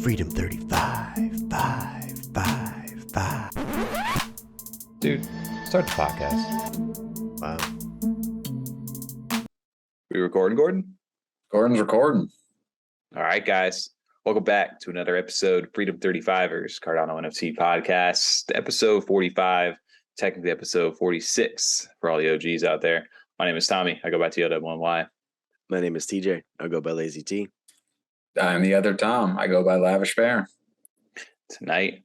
Freedom 35, 5, 5, 5. Dude, start the podcast. Wow. We recording, Gordon? Gordon's recording. All right, guys. Welcome back to another episode of Freedom 35ers, Cardano NFT podcast, episode 45, technically episode 46 for all the OGs out there. My name is Tommy. I go by TO1Y. My name is TJ. I go by Lazy T. I'm the other Tom. I go by Lavish Bear. Tonight,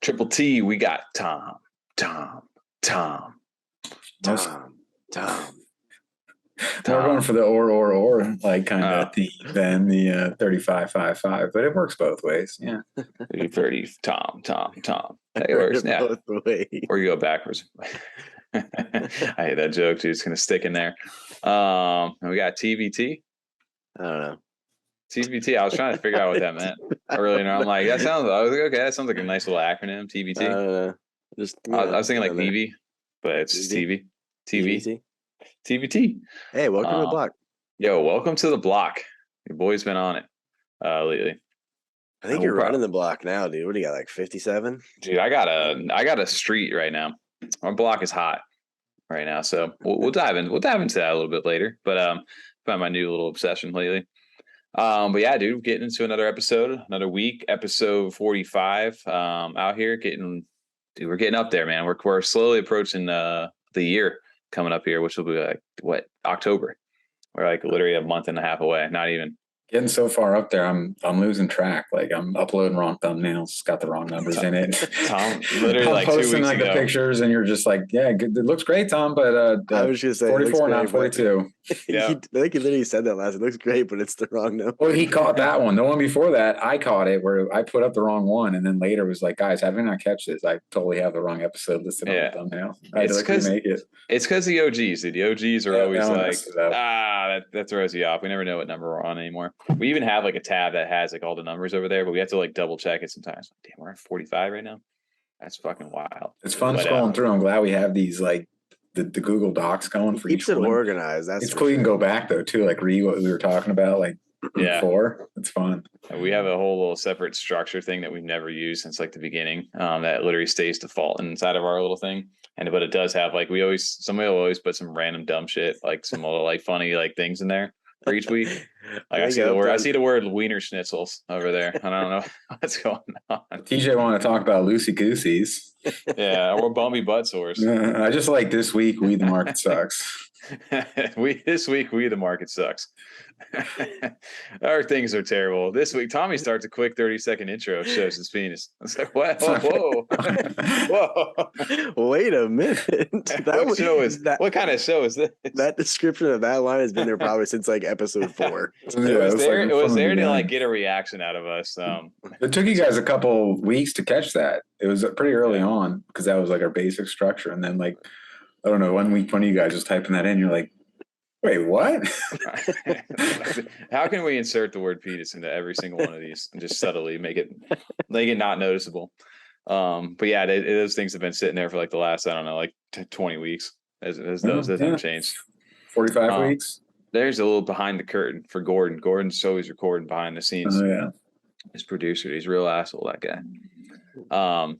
Triple T, we got Tom. We're going for the or like kind of theme than the 35-5-5, but it works both ways. Yeah. 30, Tom. That works. Yeah. Both ways. Or you go backwards. I hate that joke, dude. It's gonna stick in there. And we got TVT. I don't know. TVT. I was trying to figure out what that meant earlier. I'm like, that sounds. I was like, okay, that sounds like a nice little acronym. TVT. I don't know. I was thinking like TV, but it's just TV. TVT. Hey, welcome to the block. Yo, welcome to the block. Your boy's been on it lately. I think you're running the block now, dude. What do you got, like 57? Dude, I got a street right now. Our block is hot right now, so we'll dive in. We'll dive into that a little bit later. But found my new little obsession lately. But yeah, dude, getting into another episode, another week, episode 45. Out here we're getting up there, man. We're slowly approaching the year coming up here, which will be like October. We're like literally a month and a half away. Not even. Getting so far up there, I'm losing track. Like I'm uploading wrong thumbnails, got the wrong numbers in it. Tom, literally I'm like 2 posting weeks like ago. the pictures, and you're just like, yeah, good, it looks great, Tom. But I was just saying, 44, not 42. Yeah. I think he literally said that last. It looks great, but it's the wrong number. Well, he caught that one. The one before that, I caught it where I put up the wrong one, and then later was like, guys, how did I not catch this? I totally have the wrong episode listed on the thumbnail. I had to like remake it. It's because the OGs. The OGs are always like, that throws you off. We never know what number we're on anymore. We even have like a tab that has like all the numbers over there, but we have to like double check it sometimes. Damn, we're at 45 right now. That's fucking wild. It's fun scrolling through. I'm glad we have these like the Google Docs going for keeps each it one. organized. That's it's cool. You can go back though too, like read what we were talking about like before. It's fun. And we have a whole little separate structure thing that we've never used since like the beginning. That literally stays default inside of our little thing. But it does have like somebody will always put some random dumb shit, like some little like funny like things in there for each week. Like I see the word wiener schnitzels over there. I don't know what's going on. TJ want to talk about loosey gooseys. Yeah, or bummy butt sores. I just like this week. The market sucks. This week the market sucks. Our things are terrible. This week, Tommy starts a quick 30-second intro, shows his penis. I was like, what? Whoa. Wait a minute. What kind of show is this? That description of that line has been there probably since like episode 4. It was there to like get a reaction out of us. It took you guys a couple weeks to catch that. It was pretty early on because that was like our basic structure. And then like, I don't know, one week, one of you guys was typing that in. You're like, wait, what? How can we insert the word penis into every single one of these and just subtly make it not noticeable? But yeah, those things have been sitting there for like the last, I don't know, like 20 weeks as those haven't changed. 45 weeks. There's a little behind the curtain for Gordon. Gordon's always recording behind the scenes. Oh yeah. His producer, he's a real asshole, that guy.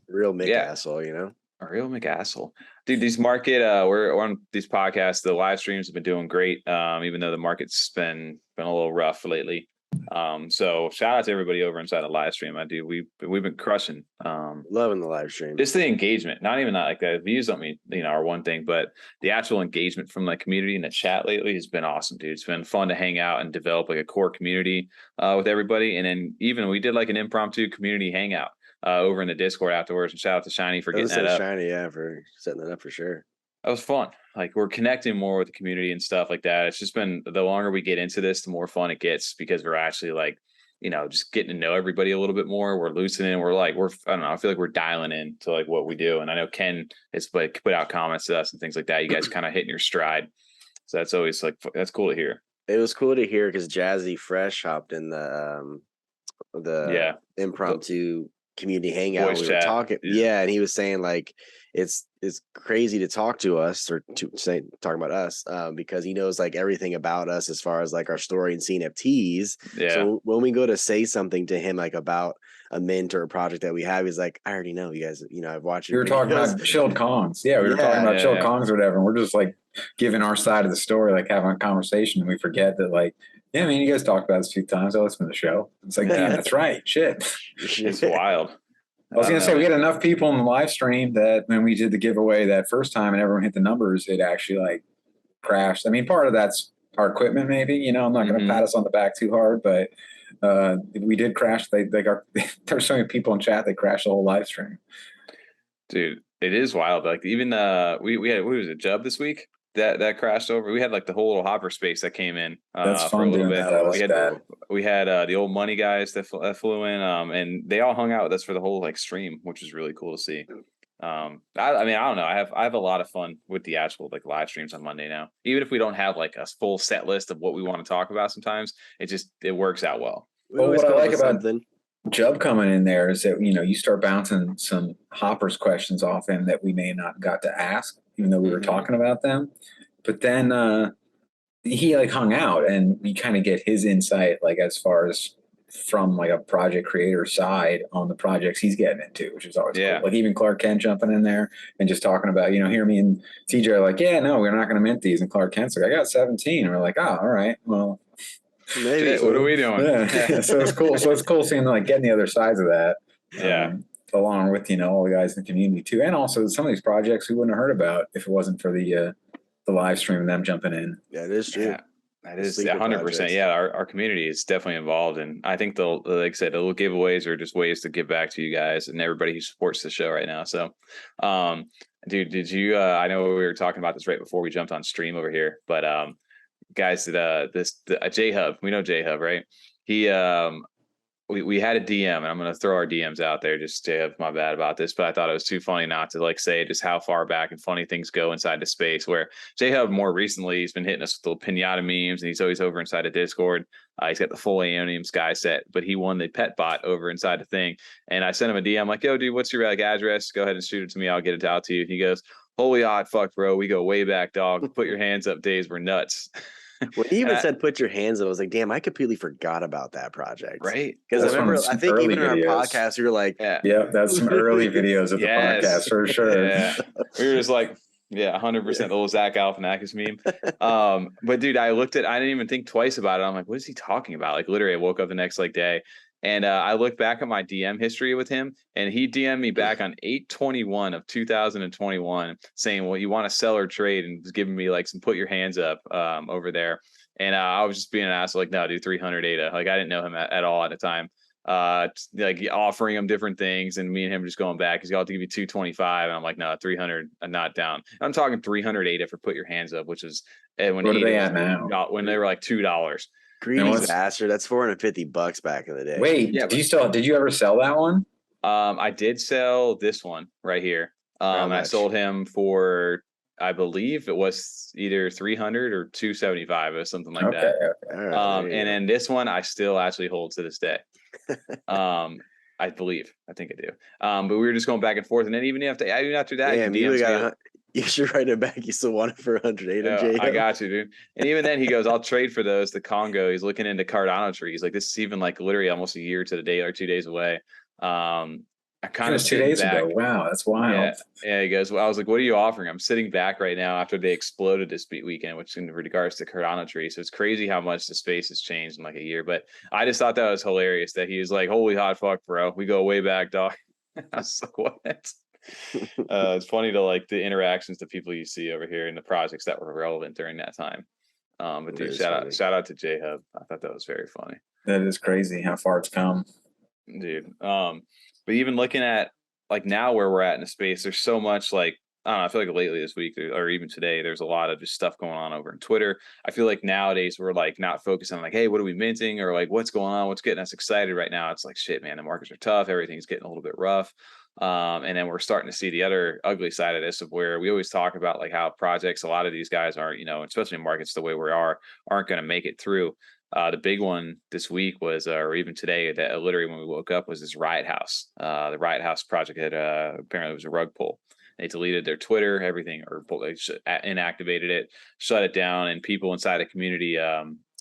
Real asshole, you know? A real McAsshole. Dude, these market, we're on these podcasts. The live streams have been doing great, even though the market's been a little rough lately. So shout out to everybody over inside the live stream. We've been crushing. Loving the live stream. Just the engagement, not even that like the views don't mean, are one thing, but the actual engagement from the community in the chat lately has been awesome, dude. It's been fun to hang out and develop like a core community with everybody. And then even we did like an impromptu community hangout over in the Discord afterwards, and shout out to Shiny for getting that up. Shiny, yeah, for setting that up for sure. That was fun. Like we're connecting more with the community and stuff like that. It's just been the longer we get into this, the more fun it gets because we're actually like, just getting to know everybody a little bit more. We're loosening. I don't know. I feel like we're dialing in to like what we do. And I know Ken has like put out comments to us and things like that. You guys kind of hitting your stride. So that's always like, that's cool to hear. It was cool to hear because Jazzy Fresh hopped in the impromptu community hangout. Voice We chat. were talking, yeah, and he was saying like it's crazy to talk to us or talking about us because he knows like everything about us as far as like our story and CNFTs. Yeah. So when we go to say something to him like about a mint or a project that we have, he's like, I already know you guys. You know, I've watched. We were talking about chilled Kongs. Yeah, we were talking about chilled Kongs or whatever. And we're just like giving our side of the story, like having a conversation, and we forget that like, yeah, I mean, you guys talked about this a few times. I listened to the show. It's like, damn, that's right. Shit. It's wild. I was going to say, we had enough people in the live stream that when we did the giveaway that first time and everyone hit the numbers, it actually like crashed. I mean, part of that's our equipment, maybe, you know, I'm not going to pat us on the back too hard, but we did crash. There's so many people in chat, they crashed the whole live stream. Dude, it is wild. Like even we had, what was it, Jub this week? That crashed over. We had like the whole little hopper space that came in That's fun for a little doing bit. That. I like that. We had the old money guys that flew in, and they all hung out with us for the whole like stream, which was really cool to see. I mean, I don't know. I have a lot of fun with the actual like live streams on Monday now. Even if we don't have like a full set list of what we want to talk about, sometimes it works out well. Well, what I like about Jub coming in there is that, you know, you start bouncing some hoppers questions off him that we may not got to ask, even though we were talking about them. But then he like hung out and we kind of get his insight, like as far as from like a project creator side on the projects he's getting into, which is always cool. Like even Clark Kent jumping in there and just talking about, you know, here me and TJ are like, yeah, no, we're not going to mint these. And Clark Kent's like, I got 17. And we're like, oh, all right, well, maybe. What are we doing? Yeah. So it's cool. So it's cool seeing like getting the other sides of that. Yeah. Along with, you know, all the guys in the community too. And also some of these projects we wouldn't have heard about if it wasn't for the live stream and them jumping in. Yeah, it is true. Yeah. That is 100%. Yeah, our community is definitely involved, and I think they'll, like I said, the little giveaways are just ways to give back to you guys and everybody who supports the show right now. So, dude, did you? I know we were talking about this right before we jumped on stream over here, but guys, Jayhub, we know Jayhub, right? He we had a DM, and I'm going to throw our DMs out there. Just Jayhub, my bad about this, but I thought it was too funny not to like say just how far back and funny things go inside the space. Where Jayhub more recently, he's been hitting us with little pinata memes, and he's always over inside of Discord. He's got the full Aeonium Sky set, but he won the pet bot over inside the thing. And I sent him a DM like, yo, dude, what's your like address? Go ahead and shoot it to me. I'll get it out to you. He goes, holy hot fuck, bro. We go way back, dog. Put your hands up days were nuts. When he even said put your hands up, I was like, damn, I completely forgot about that project. Right. Because I remember, I think even in our podcast, you were like, yeah, that's some early videos of the podcast for sure. Yeah. We were just like, yeah, 100% the little Zach Galifianakis meme. But dude, I didn't even think twice about it. I'm like, what is he talking about? Like literally I woke up the next like day and I looked back at my DM history with him, and he DM'd me back on 8/21 of 2021 saying, well, you want to sell or trade, and was giving me like some put your hands up over there. And I was just being an asshole, like, no, dude, 300 ADA. Like I didn't know him at all at the time. Like offering him different things, and me and him just going back. He's got to give you 225, and I'm like, no, 300, I'm not down. I'm talking 300 ADA for put your hands up, which is when what are they at now? When they were like $2. Greedy bastard. That's $450 back in the day. Wait, yeah, did you ever sell that one? I did sell this one right here. I sold him for, I believe it was either 300 or 275 or something like that. Okay. Right, and then this one I still actually hold to this day. I think I do. But we were just going back and forth, and then even after that, you should write it back. You still want it for 108. I got you, dude. And even then, he goes, "I'll trade for those." The Congo. He's looking into Cardano trees. Like this is even like literally almost a year to the day or 2 days away. I kind of 2 days ago. Wow, that's wild. Yeah. He goes, well, I was like, what are you offering? I'm sitting back right now after they exploded this weekend, which in regards to Cardano tree. So it's crazy how much the space has changed in like a year. But I just thought that was hilarious that he was like, holy hot fuck, bro. We go way back, dog. I was like, what? It's funny to like the interactions, the people you see over here and the projects that were relevant during that time. But dude, shout out to Jayhub. I thought that was very funny. That is crazy how far it's come, dude. But even looking at like now where we're at in the space, there's so much like, I don't know, I feel like lately this week or even today, there's a lot of just stuff going on over on Twitter. I feel like nowadays we're like not focused on like, hey, what are we minting or like what's going on? What's getting us excited right now? It's like, shit, man, the markets are tough. Everything's getting a little bit rough. And then we're starting to see the other ugly side of this, of where we always talk about like how projects, a lot of these guys are, you know, especially in markets the way we are, aren't going to make it through. The big one this week was, or even today, that literally when we woke up, was this Riot House. The Riot House project had apparently it was a rug pull. They deleted their Twitter, everything, or they inactivated it, shut it down, and people inside the community,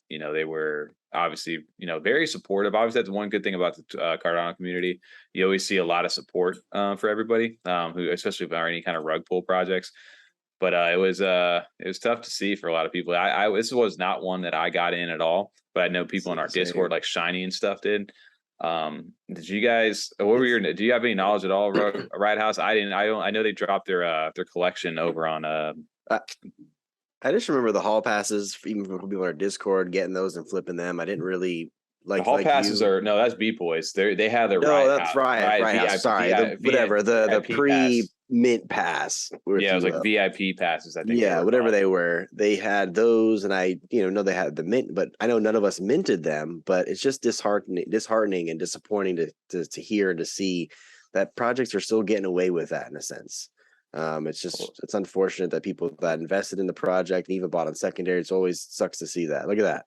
they were obviously, very supportive. Obviously, that's one good thing about the Cardano community. You always see a lot of support for everybody, who, especially about any kind of rug pull projects. But it was tough to see for a lot of people. I this was not one that I got in at all, but I know people in our Discord, like Shiny and stuff, did. Did you guys? What were your? Do you have any knowledge at all, Riot House? I didn't. I know they dropped their collection over on. I just remember the hall passes, even from people in our Discord, getting those and flipping them. I didn't really like the hall passes are no. That's BeatBoyz. They have their no. Riot that's House. Riot House. Sorry, whatever the pre. Mint pass. Yeah, it was like VIP passes, I think. Yeah, whatever they were. They had those, and I, know they had the mint, but I know none of us minted them. But it's just disheartening and disappointing to hear and to see that projects are still getting away with that in a sense. It's unfortunate that people that invested in the project and even bought on secondary. It's always sucks to see that. Look at that.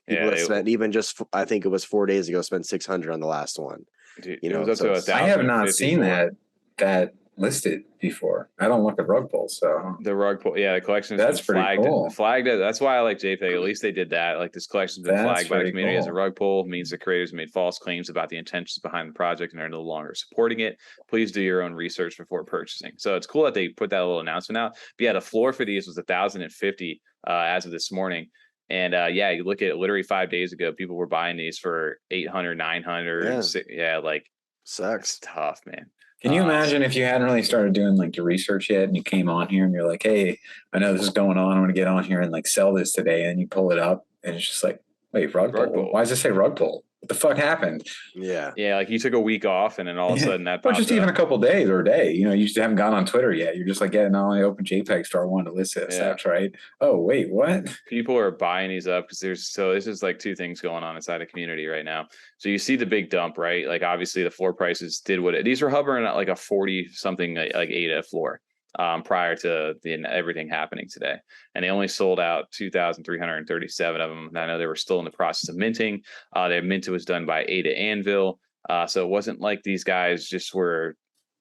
People that spent even just, I think it was 4 days ago, spent 600 on the last one. Dude, it was up to 1,000. I have not seen that listed before. I don't look at Rugpulls, so the Rugpull, the collection that's pretty cool. Flagged it. That's why I like JPEG. At least they did that. Like, this collection's been flagged by the community as a Rugpull. Means the creators made false claims about the intentions behind the project and are no longer supporting it. Please do your own research before purchasing. So it's cool that they put that little announcement out. But yeah, the floor for these was 1,050 as of this morning. And you look at it, literally 5 days ago, people were buying these for 800, 900. Sucks. It's tough, man. Can you imagine if you hadn't really started doing like your research yet and you came on here and you're like, hey, I know this is going on. I'm going to get on here and like sell this today. And you pull it up and it's just like, wait, Rugpull? Why does it say Rugpull? What the fuck happened? Yeah. Yeah. Like, you took a week off and then all of a sudden that or just even a couple days or a day, you just haven't gone on Twitter yet. You're just like, not only open jpg.store, I wanted to list this. That's right. Oh, wait, what? People are buying these up because this is like two things going on inside the community right now. So you see the big dump, right? Like, obviously the floor prices did these were hovering at like a 40 something, like ADA floor prior to everything happening today. And they only sold out 2,337 of them. And I know they were still in the process of minting. Their mint was done by Ada Anvil. So it wasn't like these guys just were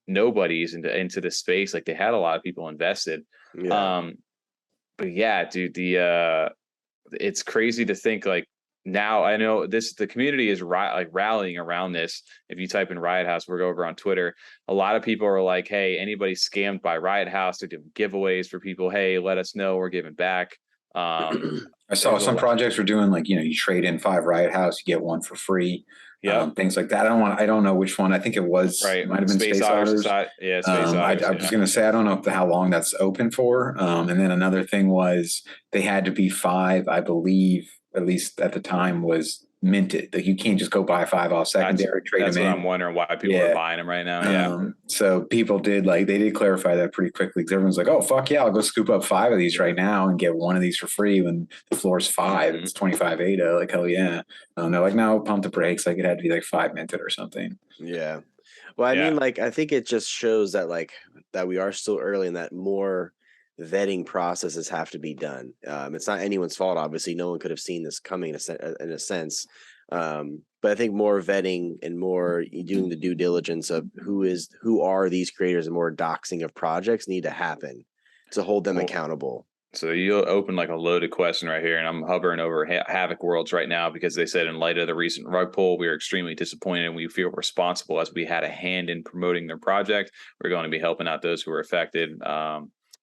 nobodies into the space. Like, they had a lot of people invested. Yeah. But yeah, dude, it's crazy to think, like, now I know the community is rallying around this. If you type in Riot House, we're over on Twitter. A lot of people are like, hey, anybody scammed by Riot House, they're doing giveaways for people. Hey, let us know, we're giving back. I saw some projects were doing like, you trade in 5 Riot House, you get 1 for free. Things like that. I don't know which one. I think it was right. It might have been Space Otters. Yeah, Space Otters. I was going to say, I don't know how long that's open for. And then another thing was they had to be 5, I believe, at least at the time, was minted. Like, you can't just go buy 5 off secondary, trade them in. That's what I'm wondering, why people are buying them right now. So people they did clarify that pretty quickly, because everyone's like, oh, fuck yeah, I'll go scoop up 5 of these right now and get 1 of these for free when the floor's 5. It's 25 ADA. Like, hell yeah. They're like, no, pump the brakes. Like, it had to be like 5 minted or something. Yeah. Well, I mean, like, I think it just shows that, like, that we are still early and that more vetting processes have to be done. It's not anyone's fault, obviously. No one could have seen this coming in a sense. But I think more vetting and more doing the due diligence of who are these creators and more doxing of projects need to happen to hold them accountable. So you'll open like a loaded question right here, and I'm hovering over Havoc Worlds right now because they said, in light of the recent rug pull, we are extremely disappointed and we feel responsible as we had a hand in promoting their project. We're going to be helping out those who were affected.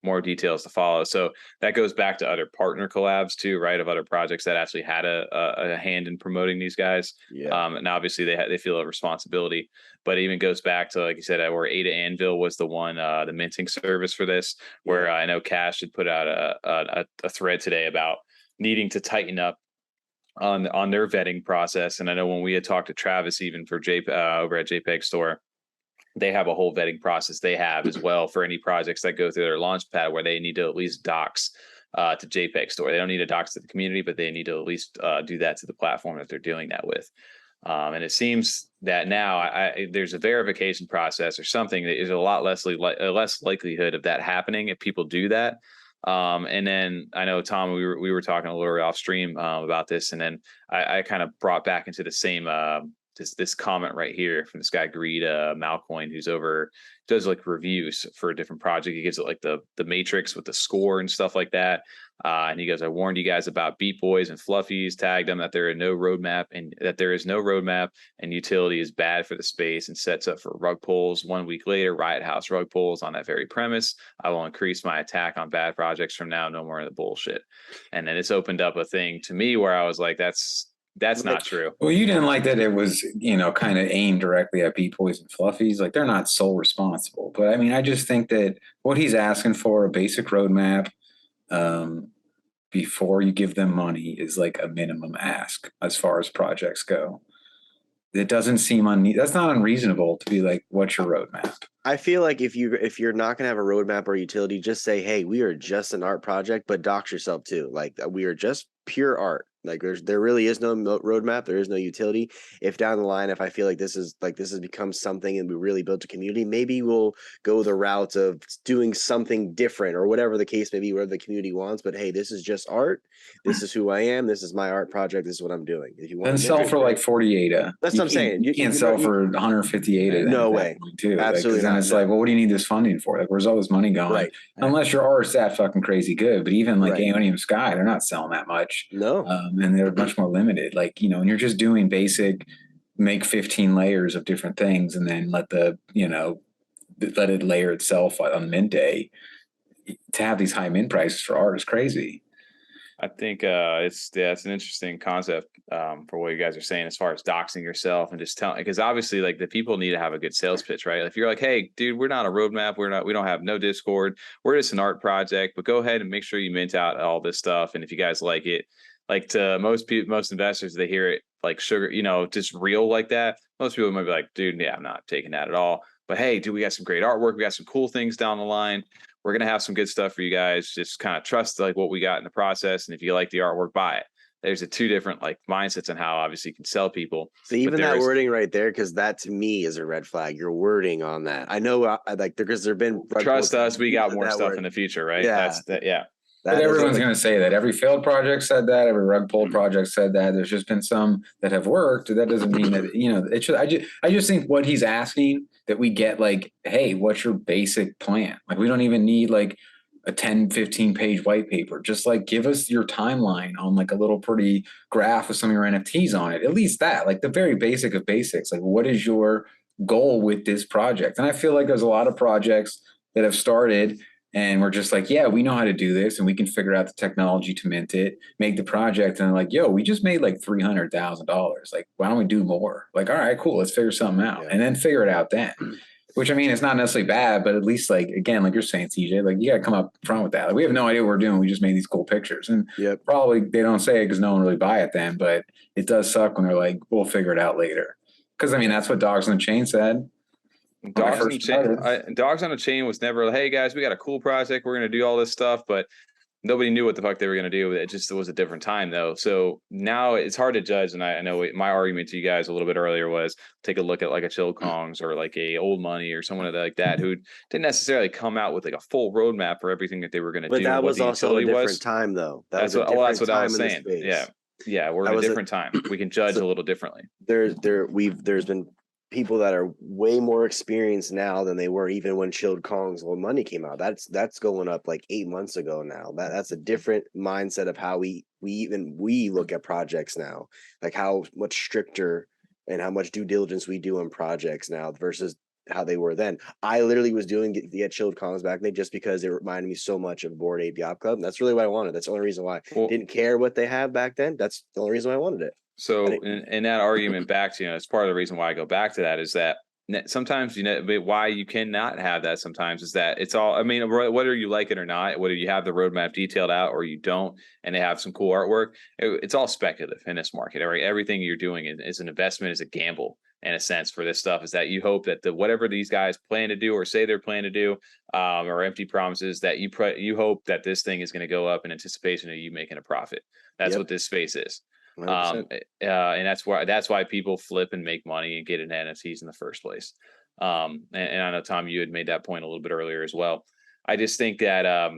More details to follow. So that goes back to other partner collabs too, right? Of other projects that actually had a hand in promoting these guys. Yeah. And obviously they feel a responsibility, but it even goes back to, like you said, where Ada Anvil was the one, the minting service for this, where I know Cash had put out a thread today about needing to tighten up on their vetting process. And I know when we had talked to Travis, even for over at jpg.store, they have a whole vetting process they have as well for any projects that go through their launchpad, where they need to at least dox to jpg.store. They don't need to dox to the community, but they need to at least do that to the platform that they're doing that with. And it seems that now there's a verification process or something that is a lot less likelihood of that happening if people do that. And then I know Tom, we were talking a little off stream about this, and then I kind of brought back into the same this comment right here from this guy Greed Malcoin, who's does like reviews for a different project. He gives it like the matrix with the score and stuff like that. And he goes, I warned you guys about BeatBoyz and Fluffies, tagged them that there is no roadmap and utility is bad for the space and sets up for Rugpulls. 1 week later, Riot House Rugpulls on that very premise. I will increase my attack on bad projects from now. No more of the bullshit. And then it's opened up a thing to me where I was like, that's not true. Well, you didn't like that it was, kind of aimed directly at BeatBoyz and Fluffies. Like, they're not sole responsible. But I mean, I just think that what he's asking for, a basic roadmap, before you give them money, is like a minimum ask as far as projects go. It doesn't seem that's not unreasonable to be like, what's your roadmap? I feel like if you're not gonna have a roadmap or utility, just say, hey, we are just an art project, but dox yourself too. Like, we are just pure art. Like, there really is no roadmap. There is no utility. If down the line, if I feel like this has become something and we really built a community, maybe we'll go the route of doing something different or whatever the case may be, whatever the community wants. But hey, this is just art. This is who I am. This is my art project. This is what I'm doing. If you want to sell for like 40 ADA. That's what I'm saying. You can't sell for 150 ADA. No way. Too. Absolutely. Then it's like, well, what do you need this funding for? Like, where's all this money going? Right. Unless your art's that fucking crazy good. But even like Aeonium Sky, they're not selling that much. No. And they're much more limited. Like, and you're just doing basic, make 15 layers of different things and then let it layer itself on mint day. To have these high mint prices for art is crazy. I think it's an interesting concept for what you guys are saying as far as doxing yourself and just telling, because obviously like the people need to have a good sales pitch, right? If you're like, hey, dude, we're not a roadmap, we don't have no Discord, we're just an art project, but go ahead and make sure you mint out all this stuff, and if you guys like it, like to most investors, they hear it like sugar, just real like that. Most people might be like, dude, yeah, I'm not taking that at all. But hey, dude, we got some great artwork, we got some cool things down the line. We're going to have some good stuff for you guys. Just kind of trust like what we got in the process. And if you like the artwork, buy it. There's two different like mindsets on how obviously you can sell people. So even that wording right there, because that to me is a red flag. Your wording on that. I know because there've been. Trust us. We got more stuff in the future, right? Yeah. But everyone's going to say that. Every failed project said that. Every Rugpull project said that. There's just been some that have worked. That doesn't mean that, it should. I just think what he's asking, that we get like, hey, what's your basic plan? Like, we don't even need like a 10, 15 page white paper. Just like give us your timeline on like a little pretty graph with some of your NFTs on it. At least that, like the very basic of basics. Like, what is your goal with this project? And I feel like there's a lot of projects that have started and we're just like, yeah, we know how to do this and we can figure out the technology to mint it, make the project. And like, yo, we just made like $300,000. Like, why don't we do more? Like, all right, cool. Let's figure something out and then figure it out then. Which, I mean, it's not necessarily bad, but at least like, again, like you're saying, TJ, like you got to come up front with that. Like, we have no idea what we're doing. We just made these cool pictures and probably they don't say it because no one really buy it then, but it does suck when they're like, we'll figure it out later. Because I mean, that's what Dogs on the Chain said. Dogs on the Chain was never, hey guys, we got a cool project, we're gonna do all this stuff, but nobody knew what the fuck they were gonna do. It was a different time though. So now it's hard to judge. And I know my argument to you guys a little bit earlier was take a look at like a Chill Kongs or like a Old Money or someone like that who didn't necessarily come out with like a full roadmap for everything that they were gonna do. But that was also a different time though. That's what I was saying. Yeah, we're in a different time. We can judge a little differently. There's been people that are way more experienced now than they were even when Chilled Kong's Old Money came out. That's going up like 8 months ago now. That's a different mindset of how we look at projects now, like how much stricter and how much due diligence we do on projects now versus how they were then. I literally was doing the Chilled Kongs back then just because it reminded me so much of Bored Ape Yacht Club. And that's really what I wanted. That's the only reason why. I didn't care what they have back then. That's the only reason why I wanted it. So in that argument back to, it's part of the reason why I go back to that is that sometimes, why you cannot have that sometimes is that it's all, I mean, whether you like it or not, whether you have the roadmap detailed out or you don't, and they have some cool artwork, it's all speculative in this market. Right? Everything you're doing is an investment, is a gamble in a sense for this stuff, is that you hope that whatever these guys plan to do or say they're planning to do, or empty promises, that you hope that this thing is going to go up in anticipation of you making a profit. That's what this space is. And that's why people flip and make money and get into NFTs in the first place. And I know, Tom, you had made that point a little bit earlier as well. I just think that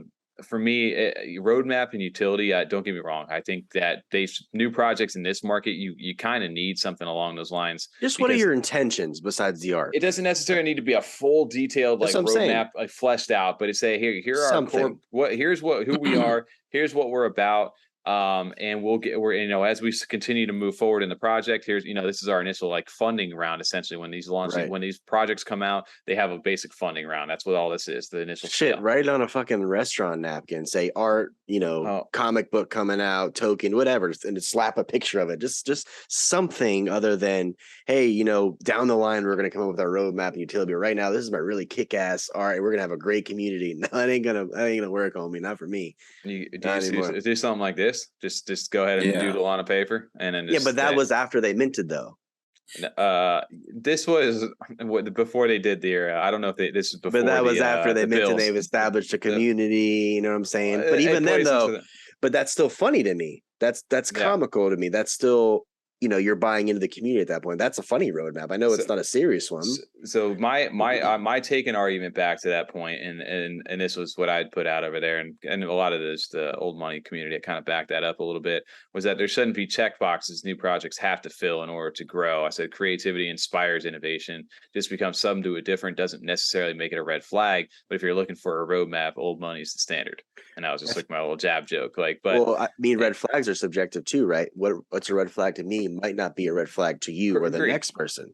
for me, roadmap and utility. Don't get me wrong. I think that new projects in this market, you kind of need something along those lines. Just what are your intentions besides the art? It doesn't necessarily need to be a full detailed like roadmap, like fleshed out, but it's here are our core. Here's who we are. Here's what we're about. And we're as we continue to move forward in the project, this is our initial like funding round. Essentially, when these when these projects come out, they have a basic funding round. That's what all this is. The initial shit. Write on a fucking restaurant napkin, say art, comic book coming out, token, whatever, and just slap a picture of it. Just something other than, hey, down the line we're gonna come up with our roadmap and utility. But right now, this is my really kick-ass art, and we're gonna have a great community. No, it ain't gonna work on me. Not for me. Do something like this. Just go ahead and doodle on a paper, and then but that was after they minted though. This was before they did their. I don't know if this is before. But that was after they minted. They've established a community. You know what I'm saying? But even then, though, but that's still funny to me. That's comical to me. That's still. You're buying into the community at that point. That's a funny roadmap. I know it's not a serious one. So my take and argument back to that point, and this was what I'd put out over there, and a lot of the old money community kind of backed that up a little bit, was that there shouldn't be check boxes new projects have to fill in order to grow. I said creativity inspires innovation. Just because some do it different doesn't necessarily make it a red flag. But if you're looking for a roadmap, old money is the standard. And that was just like my little jab joke. Red flags are subjective too, right? What's a red flag to me might not be a red flag to you or the next person.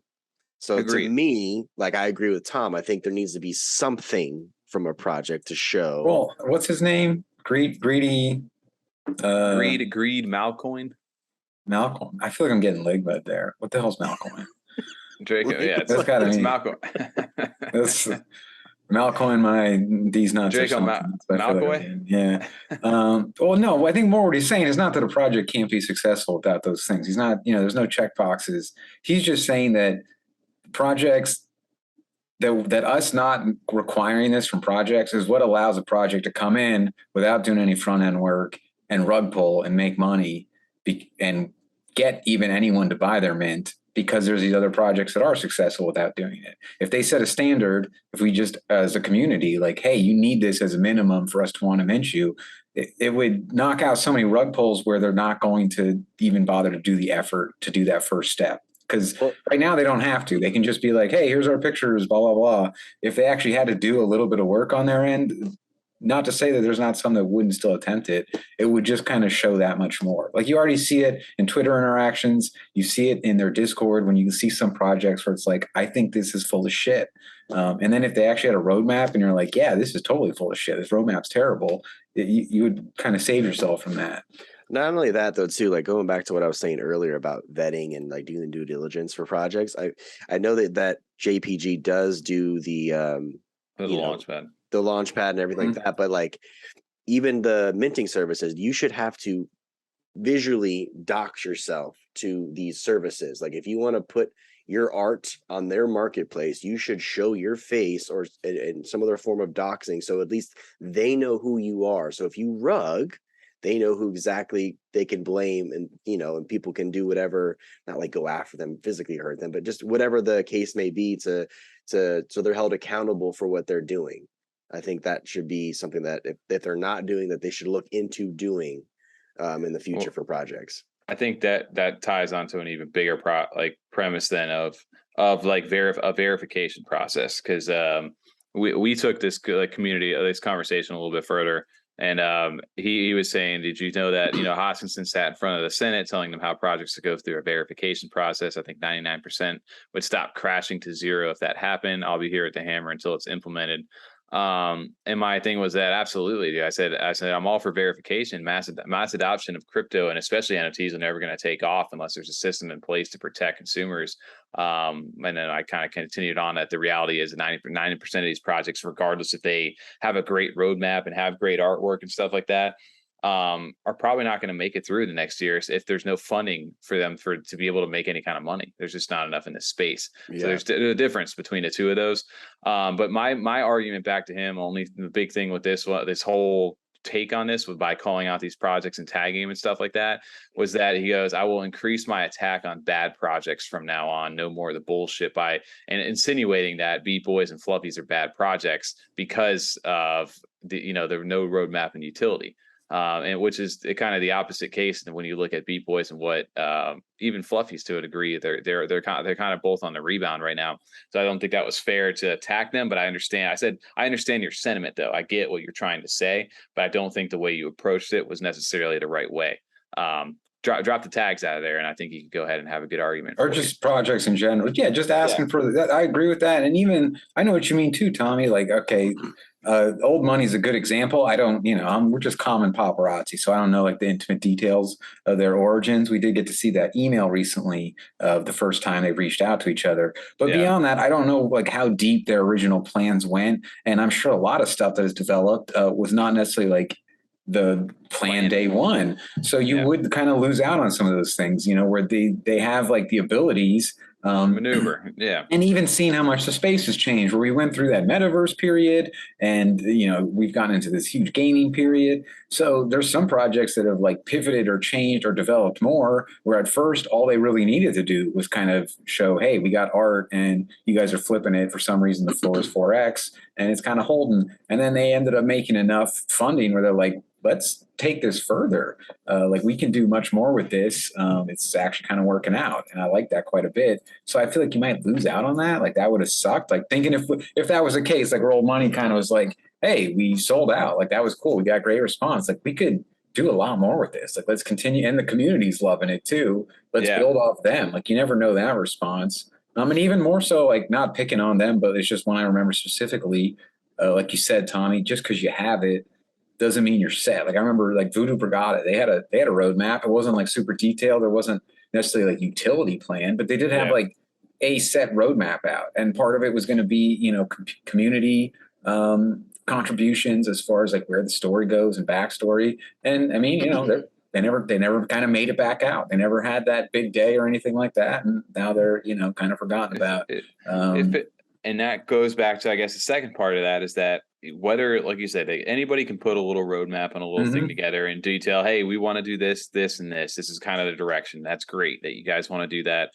So to me, like I agree with Tom. I think there needs to be something from a project to show. Well, what's his name? Greed Malcoin. Malcolm. I feel like I'm getting Ligma there. What the hell's Malcoin? Draco. Yeah, that's gotta be Malcoin. That's Malcoin. These nuts. Draco Malcoy. Yeah. Well, no. I think more what he's saying is not that a project can't be successful without those things. He's not. There's no check boxes. He's just saying that projects that us not requiring this from projects is what allows a project to come in without doing any front end work and rug pull and make money and get even anyone to buy their mint, because there's these other projects that are successful without doing it. If they set a standard, if we just as a community, like, hey, you need this as a minimum for us to want to mint you, it would knock out so many rug pulls where they're not going to even bother to do the effort to do that first step. Because right now they don't have to. They can just be like, hey, here's our pictures, blah, blah, blah. If they actually had to do a little bit of work on their end, not to say that there's not some that wouldn't still attempt it, it would just kind of show that much more. Like you already see it in Twitter interactions. You see it in their Discord when you see some projects where it's like, I think this is full of shit. And then if they actually had a roadmap and you're like, yeah, this is totally full of shit, this roadmap's terrible, you would kind of save yourself from that. Not only that, though, too, like going back to what I was saying earlier about vetting and like doing due diligence for projects. I know that JPG does do the launchpad. The launchpad and everything like that, but like even the minting services, you should have to visually dox yourself to these services. Like if you want to put your art on their marketplace, you should show your face or in some other form of doxing, so at least they know who you are. So if you rug, they know who exactly they can blame, and and people can do whatever, not like go after them, physically hurt them, but just whatever the case may be to so they're held accountable for what they're doing. I think that should be something that if they're not doing, that they should look into doing in the future for projects. I think that ties onto an even bigger premise then of like a verification process, because we took this community, this conversation a little bit further. And he was saying, did you know that, Hoskinson sat in front of the Senate telling them how projects to go through a verification process? I think 99% would stop crashing to zero if that happened. I'll be here at the hammer until it's implemented. And my thing was that absolutely, dude. I said I'm all for verification. Mass adoption of crypto and especially NFTs are never going to take off unless there's a system in place to protect consumers. And then I kind of continued on that the reality is 90% of these projects, regardless if they have a great roadmap and have great artwork and stuff like that, are probably not going to make it through the next year if there's no funding for them to be able to make any kind of money. There's just not enough in this space. Yeah. So there's a difference between the two of those. But my argument back to him, only the big thing with this whole take on this was by calling out these projects and tagging them and stuff like that, was that he goes, I will increase my attack on bad projects from now on. No more of the bullshit by and insinuating that BeatBoyz and Fluffies are bad projects because of the no roadmap and utility. And which is kind of the opposite case. And when you look at BeatBoyz and what even Fluffy's to a degree, they're kind of both on the rebound right now. So I don't think that was fair to attack them. But I understand. I understand your sentiment, though. I get what you're trying to say, but I don't think the way you approached it was necessarily the right way. Drop the tags out of there, and I think you can go ahead and have a good argument. Or just projects in general. Yeah, just asking for that. I agree with that. And even I know what you mean too, Tommy. Like, okay, old money's a good example. I don't, we're just common paparazzi, so I don't know like the intimate details of their origins. We did get to see that email recently of the first time they reached out to each other. But beyond that, I don't know like how deep their original plans went. And I'm sure a lot of stuff that is developed was not necessarily like the plan day one. So you would kind of lose out on some of those things, where they have like the abilities maneuver. And even seeing how much the space has changed, where we went through that metaverse period and, we've gotten into this huge gaming period. So there's some projects that have like pivoted or changed or developed more, where at first all they really needed to do was kind of show, hey, we got art and you guys are flipping it. For some reason, the floor is 4X and it's kind of holding. And then they ended up making enough funding where they're like, let's take this further. Like we can do much more with this. It's actually kind of working out. And I like that quite a bit. So I feel like you might lose out on that. Like that would have sucked. Like thinking if that was the case, like Old Money kind of was like, hey, we sold out. Like that was cool. We got great response. Like we could do a lot more with this. Like let's continue. And the community's loving it too. Let's build off them. Like you never know that response. And even more so, like not picking on them, but it's just one I remember specifically, like you said, Tommy, just because you have it doesn't mean you're set. Like I remember like Voodoo Brigada, they had a roadmap. It wasn't like super detailed. There wasn't necessarily like utility plan, but they did have like a set roadmap out. And part of it was going to be, community contributions as far as like where the story goes and backstory. And I mean, they never kind of made it back out. They never had that big day or anything like that. And now they're, kind of forgotten about. And that goes back to, I guess, the second part of that is that whether, like you said, anybody can put a little roadmap and a little thing together and detail, hey, we want to do this, this, and this. This is kind of the direction. That's great that you guys want to do that.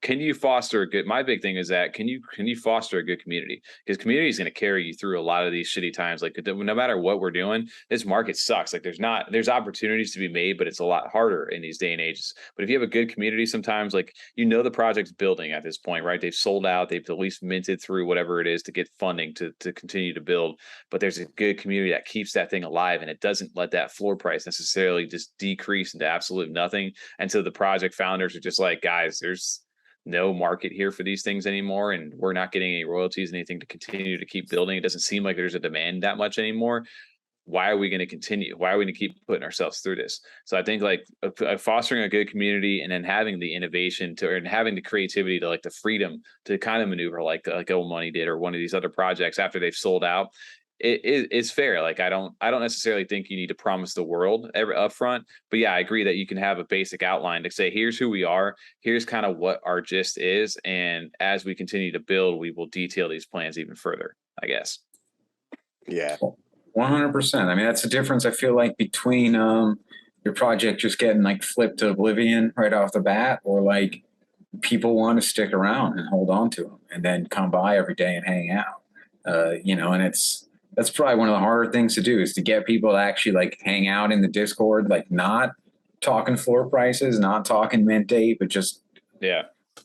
Can you foster a good, my big thing is that, can you foster a good community? Because community is going to carry you through a lot of these shitty times. Like no matter what we're doing, this market sucks. Like there's opportunities to be made, but it's a lot harder in these day and ages. But if you have a good community, sometimes like, the project's building at this point, right? They've sold out. They've at least minted through whatever it is to get funding to continue to build. But there's a good community that keeps that thing alive, and it doesn't let that floor price necessarily just decrease into absolute nothing. And so the project founders are just like, guys, there's no market here for these things anymore, and we're not getting any royalties, anything to continue to keep building. It doesn't seem like there's a demand that much anymore. Why are we going to continue? Why are we going to keep putting ourselves through this? So I think like fostering a good community and then having the innovation and having the creativity to like the freedom to kind of maneuver like Old Money did, or one of these other projects after they've sold out. It's fair. Like I don't necessarily think you need to promise the world up front, but yeah, I agree that you can have a basic outline to say, here's who we are, here's kind of what our gist is, and as we continue to build, we will detail these plans even further, I guess. Yeah, 100%. I mean, that's the difference I feel like between your project just getting like flipped to oblivion right off the bat, or like people want to stick around and hold on to them and then come by every day and hang out. And that's probably one of the harder things to do, is to get people to actually like hang out in the Discord, like not talking floor prices, not talking mint date, but just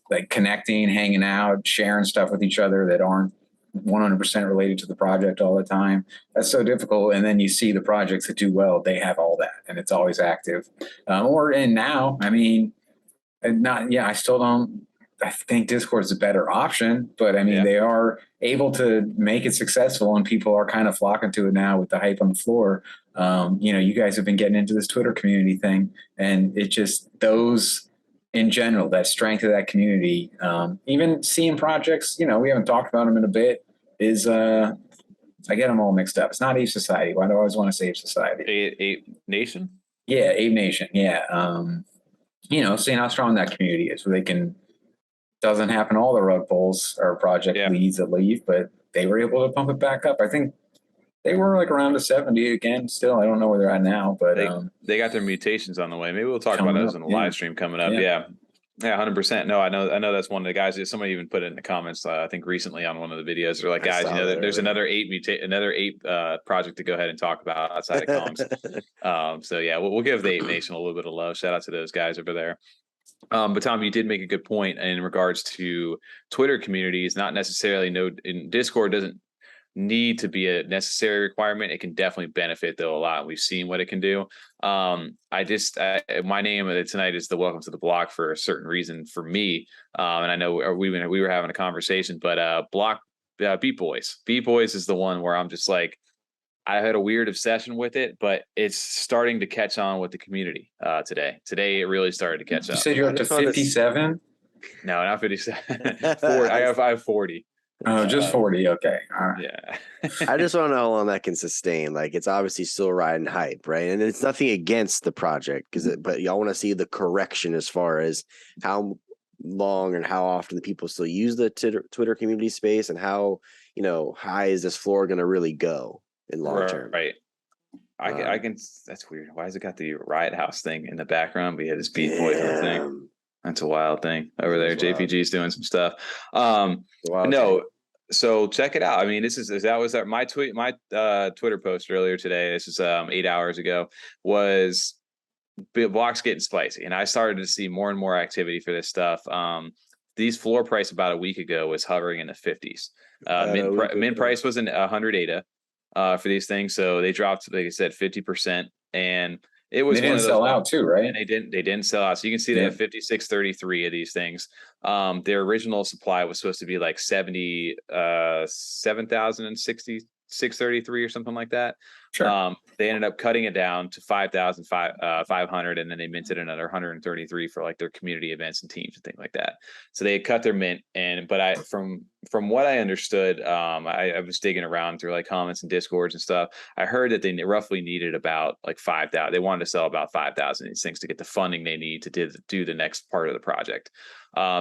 like connecting, hanging out, sharing stuff with each other that aren't 100% related to the project all the time. That's so difficult. And then you see the projects that do well, they have all that and it's always active. Now, I mean, I still don't, I think Discord is a better option, but I mean, they are able to make it successful and people are kind of flocking to it now with the hype on the floor. You guys have been getting into this Twitter community thing, and it just, those in general, that strength of that community, even seeing projects, we haven't talked about them in a bit, is, I get them all mixed up. It's not Ape Society. Why do I always want to say Ape Society? Ape Nation? Yeah, Ape Nation. Yeah. Seeing how strong that community is, where they can, doesn't happen all the Rugpulls or project leads that leave, but they were able to pump it back up. I think they were like around a 70 again. Still, I don't know where they're at now, but they got their mutations on the way. Maybe we'll talk about those in the live stream coming up. Yeah. Yeah, 100%. No, I know that's one of the guys. Somebody even put it in the comments. I think recently on one of the videos. They're like, guys, there's another ape project to go ahead and talk about outside of Kongs. So yeah, we'll give the Ape Nation a little bit of love. Shout out to those guys over there. But Tom, you did make a good point in regards to Twitter communities. Not necessarily in Discord doesn't need to be a necessary requirement. It can definitely benefit though a lot. We've seen what it can do. My name tonight is the Welcome to the Block for a certain reason for me. And I know we were having a conversation, but BeatBoyz is the one where I'm just like, I had a weird obsession with it, but it's starting to catch on with the community today. Today, it really started to catch up. You said you're up to 57? No, not 57. 40. I have 40. Oh, just 40. Okay. All right. Yeah. I just want to know how long that can sustain. Like, it's obviously still riding hype, right? And it's nothing against the project, but y'all want to see the correction as far as how long and how often the people still use the Twitter community space, and how high is this floor going to really go in long term? Right. I can. That's weird. Why has it got the Riot House thing in the background? We had this BeatBoyz thing. That's a wild thing over there. JPG's doing some stuff. So check it out. I mean, my Twitter post earlier today. This is 8 hours ago. Was blocks getting spicy, and I started to see more and more activity for this stuff. These floor price about a week ago was hovering in the 50s. Min price was in 100 ADA for these things, so they dropped, like I said, 50%, and it was they didn't sell out too, right? And they didn't sell out. So you can see they have 5633 of these things. Their original supply was supposed to be like 7,063 or something like that. Sure. They ended up cutting it down to 5,500, and then they minted another 133 for like their community events and teams and things like that. So they cut their mint, but from what I understood, I was digging around through like comments and discords and stuff. I heard that they roughly needed about like 5,000. They wanted to sell about 5,000 of these things to get the funding they need to do the next part of the project.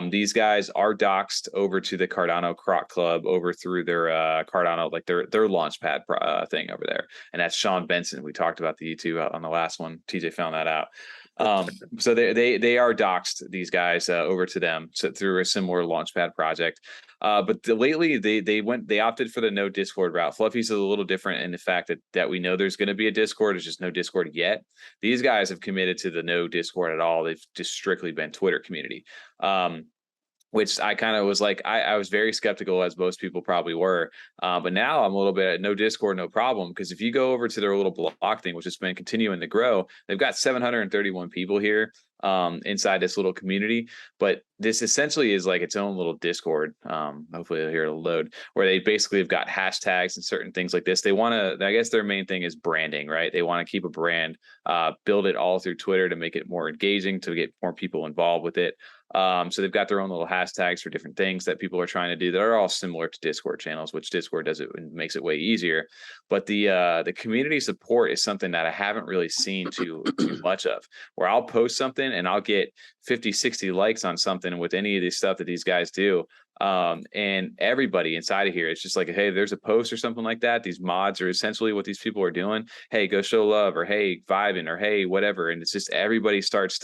These guys are doxed over to the Cardano Croc Club over through their Cardano, like their launchpad thing over there. And that's Sean Benson. We talked about the YouTube on the last one. TJ found that out. So they are doxed, these guys, over to them through a similar launchpad project. But lately they opted for the no Discord route. Fluffy's a little different in the fact that we know there's going to be a Discord. There's just no Discord yet. These guys have committed to the no Discord at all. They've just strictly been Twitter community. Which I kind of was like, I was very skeptical, as most people probably were. But now I'm a little bit no Discord, no problem. Because if you go over to their little block thing, which has been continuing to grow, they've got 731 people here inside this little community. But this essentially is like its own little Discord. Hopefully you'll hear it'll load, where they basically have got hashtags and certain things like this. They want to, I guess their main thing is branding, right? They want to keep a brand, build it all through Twitter to make it more engaging, to get more people involved with it. So they've got their own little hashtags for different things that people are trying to do that are all similar to Discord channels, which Discord does it and makes it way easier. But the community support is something that I haven't really seen too much of, where I'll post something and I'll get 50, 60 likes on something with any of this stuff that these guys do. And everybody inside of here, it's just like, hey, there's a post or something like that. These mods are essentially what these people are doing. Hey, go show love, or hey, vibing, or hey, whatever. And it's just everybody has started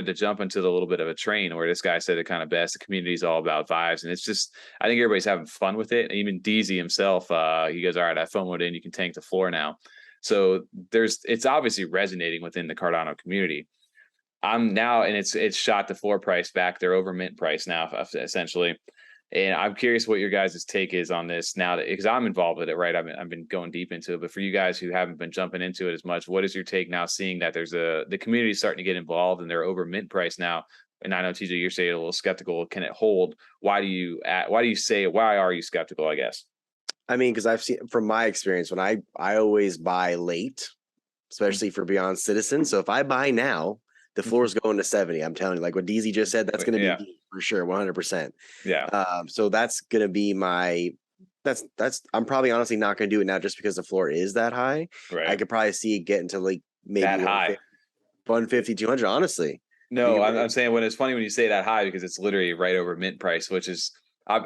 to jump into the little bit of a train where this guy said it kind of best. The community is all about vibes, and it's just, I think everybody's having fun with it. And even DZ himself, he goes, all right, I FOMO'd in, you can tank the floor now. So it's obviously resonating within the Cardano community. I'm now, and it's shot the floor price back. They're over mint price now, essentially. And I'm curious what your guys' take is on this now, because I'm involved with it, right? I've been going deep into it, but for you guys who haven't been jumping into it as much, what is your take now, seeing that the community is starting to get involved and they're over mint price now? And I know, TJ, you're saying a little skeptical. Can it hold? Why are you skeptical, I guess? I mean, because I've seen from my experience, when I always buy late, especially for Beyond Citizen. So if I buy now, the floor is going to 70. I'm telling you, like what DZ just said, that's going to be for sure, 100%. Yeah. So that's going to be I'm probably honestly not going to do it now just because the floor is that high. Right. I could probably see it getting to like maybe that high, 150, 200, honestly. No, I'm saying when it's funny when you say that high, because it's literally right over mint price, which is,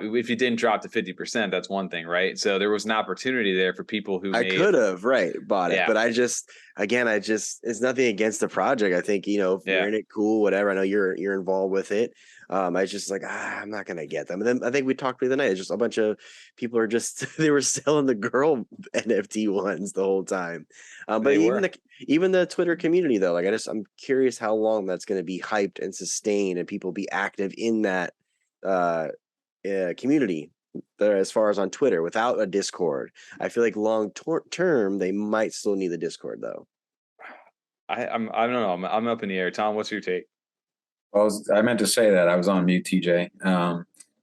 if you didn't drop to 50%, that's one thing, right? So there was an opportunity there for people who I could have bought it, but I just it's nothing against the project. I think, you know, if you're in it, cool, whatever. I know you're involved with it. I just like, I'm not gonna get them. And then I think we talked the other night. It's just a bunch of people are just they were selling the girl NFT ones the whole time. But even the Twitter community though, like I'm curious how long that's gonna be hyped and sustained and people be active in that community as far as on Twitter without a Discord. I feel like long term they might still need the Discord though. I don't know. I'm up in the air. Tom, what's your take? Well, I meant to say that I was on mute, TJ.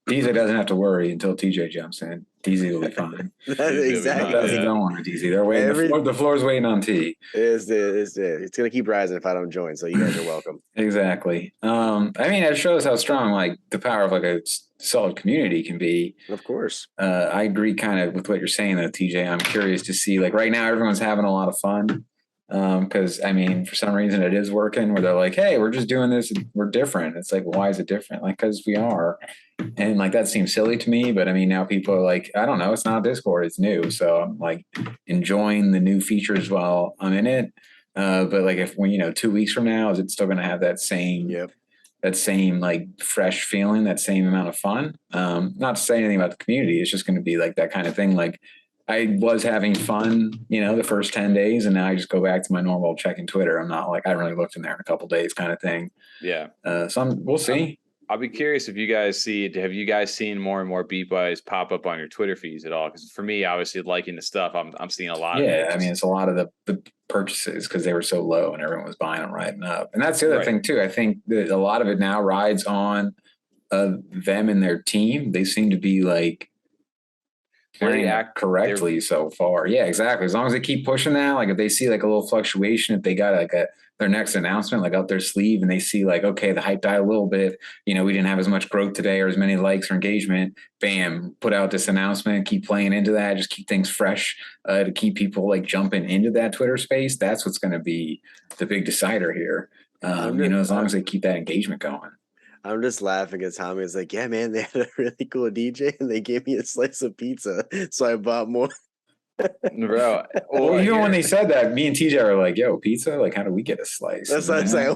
TJ doesn't have to worry until TJ jumps in. DZ will be fine. Exactly. That's going on with DZ. They're waiting. The floor's waiting on T. It's gonna keep rising if I don't join. So you guys are welcome. Exactly. I mean, it shows how strong like the power of like a solid community can be. Of course. I agree kind of with what you're saying though, TJ. I'm curious to see like right now everyone's having a lot of fun. Because I mean, for some reason it is working where they're like, hey, we're just doing this. We're different. It's like, why is it different? Like, because we are. And like, that seems silly to me, but I mean, now people are like, I don't know, it's not Discord, it's new. So I'm like enjoying the new features while I'm in it. But like if 2 weeks from now, is it still going to have that same, like fresh feeling, that same amount of fun? Not to say anything about the community. It's just going to be like that kind of thing. Like, I was having fun, the first 10 days, and now I just go back to my normal checking Twitter. I'm not like, I haven't really looked in there in a couple of days kind of thing. Yeah. So we'll see. I'll be curious if you guys have you guys seen more and more BeatBoyz pop up on your Twitter feeds at all? Because for me, obviously liking the stuff, I'm seeing a lot of it. I mean, it's a lot of the purchases because they were so low and everyone was buying them riding up. And that's the other thing too. I think that a lot of it now rides on them and their team. They seem to be like, they act correctly so far. Yeah, exactly. As long as they keep pushing that, like if they see like a little fluctuation, if they got like their next announcement like up their sleeve and they see like, okay, the hype died a little bit, we didn't have as much growth today or as many likes or engagement, bam, put out this announcement, keep playing into that, just keep things fresh to keep people like jumping into that Twitter space. That's what's going to be the big decider here. As long as they keep that engagement going. I'm just laughing at Tommy. It's like, yeah, man, they had a really cool DJ and they gave me a slice of pizza. So I bought more. Bro. Well, even when they said that, me and TJ were like, yo, pizza? Like, how do we get a slice? That's what I'm saying.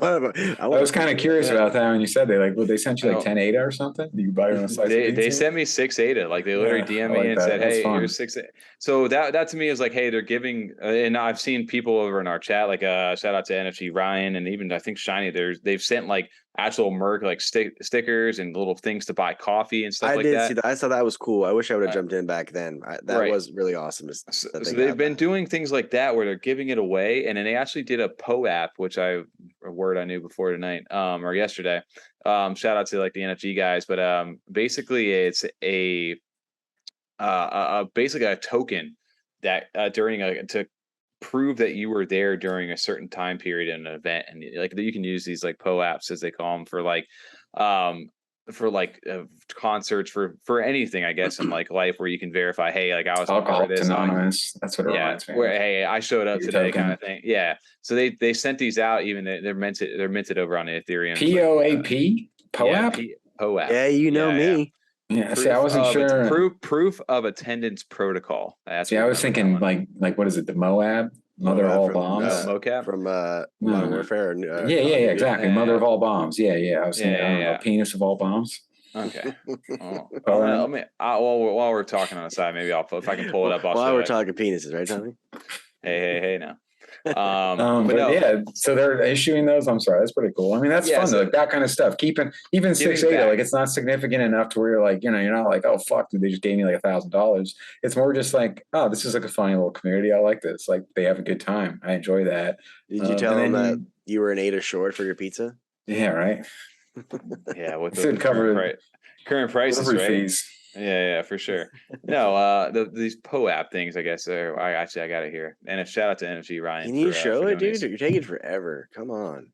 I was kind of curious about that when you said they sent you like 10 ADA or something? Do you buy your own slice of pizza? They sent me 6 ADA. Like they literally DM'd me and said, hey, here's 6 ADA. So that to me is like, hey, they're giving, and I've seen people over in our chat, like shout out to NFT Ryan and even I think Shiny, they've sent like actual merch, like stickers and little things to buy coffee and stuff like that. I did see that. I thought that was cool. I wish I would have jumped in back then. That was really awesome. So they've been doing things like that where they're giving it away. And then they actually did a POAP, which a word I knew before tonight or yesterday. Shout out to like the NFT guys. But basically it's basically a token that to prove that you were there during a certain time period in an event, and like you can use these like POAPs as they call them for concerts for anything, I guess, in like life where you can verify, hey, like I was part of this. Anonymous. That's what it reminds me. Where hey, I showed up today, kind of thing. Yeah. So they sent these out. Even they're minted over on Ethereum. POAP. POAP. Yeah, POAP. Yeah, me. Yeah, see, I wasn't sure. Proof of attendance protocol. That's I was thinking like what is it? The Moab, Mother of all bombs. Mocap from Modern Warfare. Yeah, exactly. Mother of all bombs. Yeah. I was thinking, penis of all bombs. Okay. While we're talking on the side, maybe if I can pull it up. While we're talking penises, right, Tommy? Hey now. So they're issuing those. I'm sorry, that's pretty cool. I mean, that's fun though, like that kind of stuff. Keeping even 6 ADA, like it's not significant enough to where you're like, you're not like, oh fuck, dude, they just gave me like $1,000. It's more just like, oh, this is like a funny little community. I like this. Like they have a good time. I enjoy that. Did you tell them that you were an ADA short for your pizza? Yeah, right. Yeah, with the current prices, right? Fees. Yeah, for sure. No, these POAP things, I guess. I got it here. And shout out to NFT Ryan. Can you show it, dude? You're taking forever. Come on,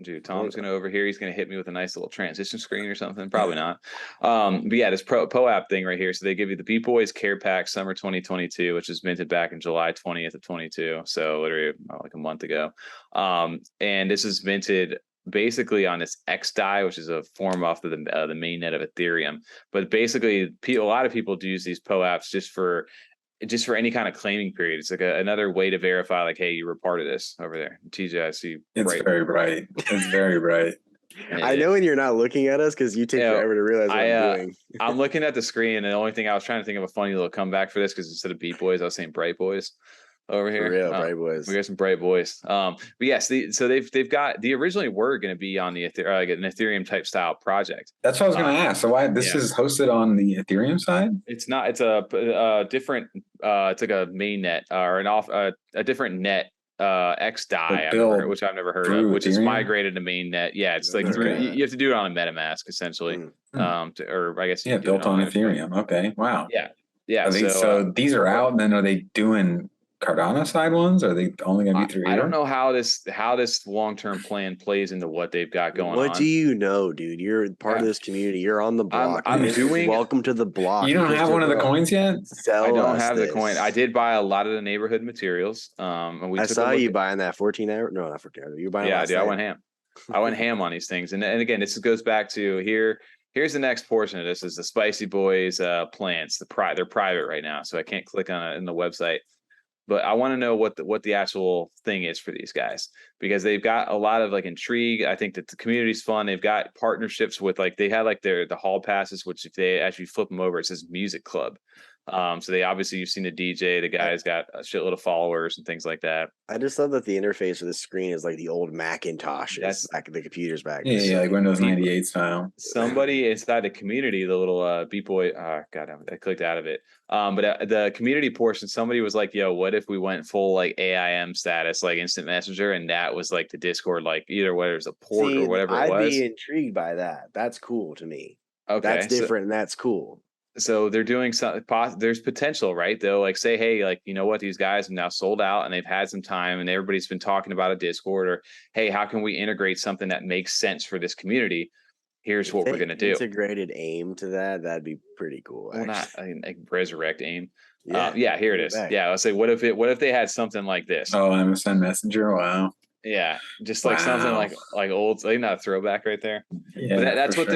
dude. Tom's gonna over here. He's gonna hit me with a nice little transition screen or something. Probably not. But yeah, this POAP thing right here. So they give you the BeatBoyz Care Pack Summer 2022, which was minted back in July 20th of 22. So literally like a month ago. And this is minted basically on this XDAI, which is a form off of the mainnet of Ethereum. But basically, a lot of people do use these POAPs just for any kind of claiming period. It's like another way to verify, like, hey, you were part of this over there. TJ, I see. It's very bright. It's very bright. I know when you're not looking at us because you take forever to realize what I'm doing. I'm looking at the screen, and the only thing I was trying to think of a funny little comeback for this, because instead of BeatBoyz, I was saying Bright Boys over here. For real, Bright Boys. We got some Bright Boys. But yes, so they've got, they originally were going to be on the like an Ethereum type style project. That's what I was going to ask. So why this is hosted on the Ethereum side? It's not. It's a different. It's like a mainnet or a different net. XDAI, which I've never heard of, which is migrated to mainnet. Yeah, it's like you have to do it on a MetaMask essentially. Or I guess built on Ethereum. Okay, wow. Yeah. So these are out, and then are they doing Cardano side ones? Are they only going to be through here? I don't know how this long-term plan plays into what they've got going on. What do you know, dude? You're part of this community. You're on the block. I'm doing. Welcome to the block. You don't have one of the coins yet? I don't have the coin. I did buy a lot of the neighborhood materials. And I saw you buying that 14 hour. No, not 14 hour. You buying? Yeah, dude. I went ham. I went ham on these things, and again, this goes back to here. Here's the next portion of this: is the Spicy Boys plants. They're private right now, so I can't click on it in the website. But I want to know what the actual thing is for these guys, because they've got a lot of like intrigue. I think that the community's fun. They've got partnerships with, like, they had like the hall passes, which if they actually flip them over, it says music club. So they obviously, you've seen the DJ, the guy's got a shitload of followers and things like that. I just love that the interface for the screen is like the old Macintosh. That's back the computers back. Yeah, like Windows 98 style. Somebody inside the community, the little BeatBoy, God, I clicked out of it. But the community portion, somebody was like, yo, what if we went full like AIM status, like instant messenger, and that was like the Discord, like either whether it's a port or whatever it was. I'd be intrigued by that. That's cool to me. Okay, that's different, and that's cool. So they're doing some. There's potential, right? They'll like say, hey, like, you know what, these guys have now sold out and they've had some time, and everybody's been talking about a Discord, or hey, how can we integrate something that makes sense for this community? Here's what we're gonna do. Integrated AIM to that. That'd be pretty cool. Well, not, I mean, like resurrect AIM. Yeah, here it is. Yeah, let's say, what if they had something like this? Oh, MSN Messenger. Wow. Yeah, just like something like old, like not a throwback right there. Yeah, but that's what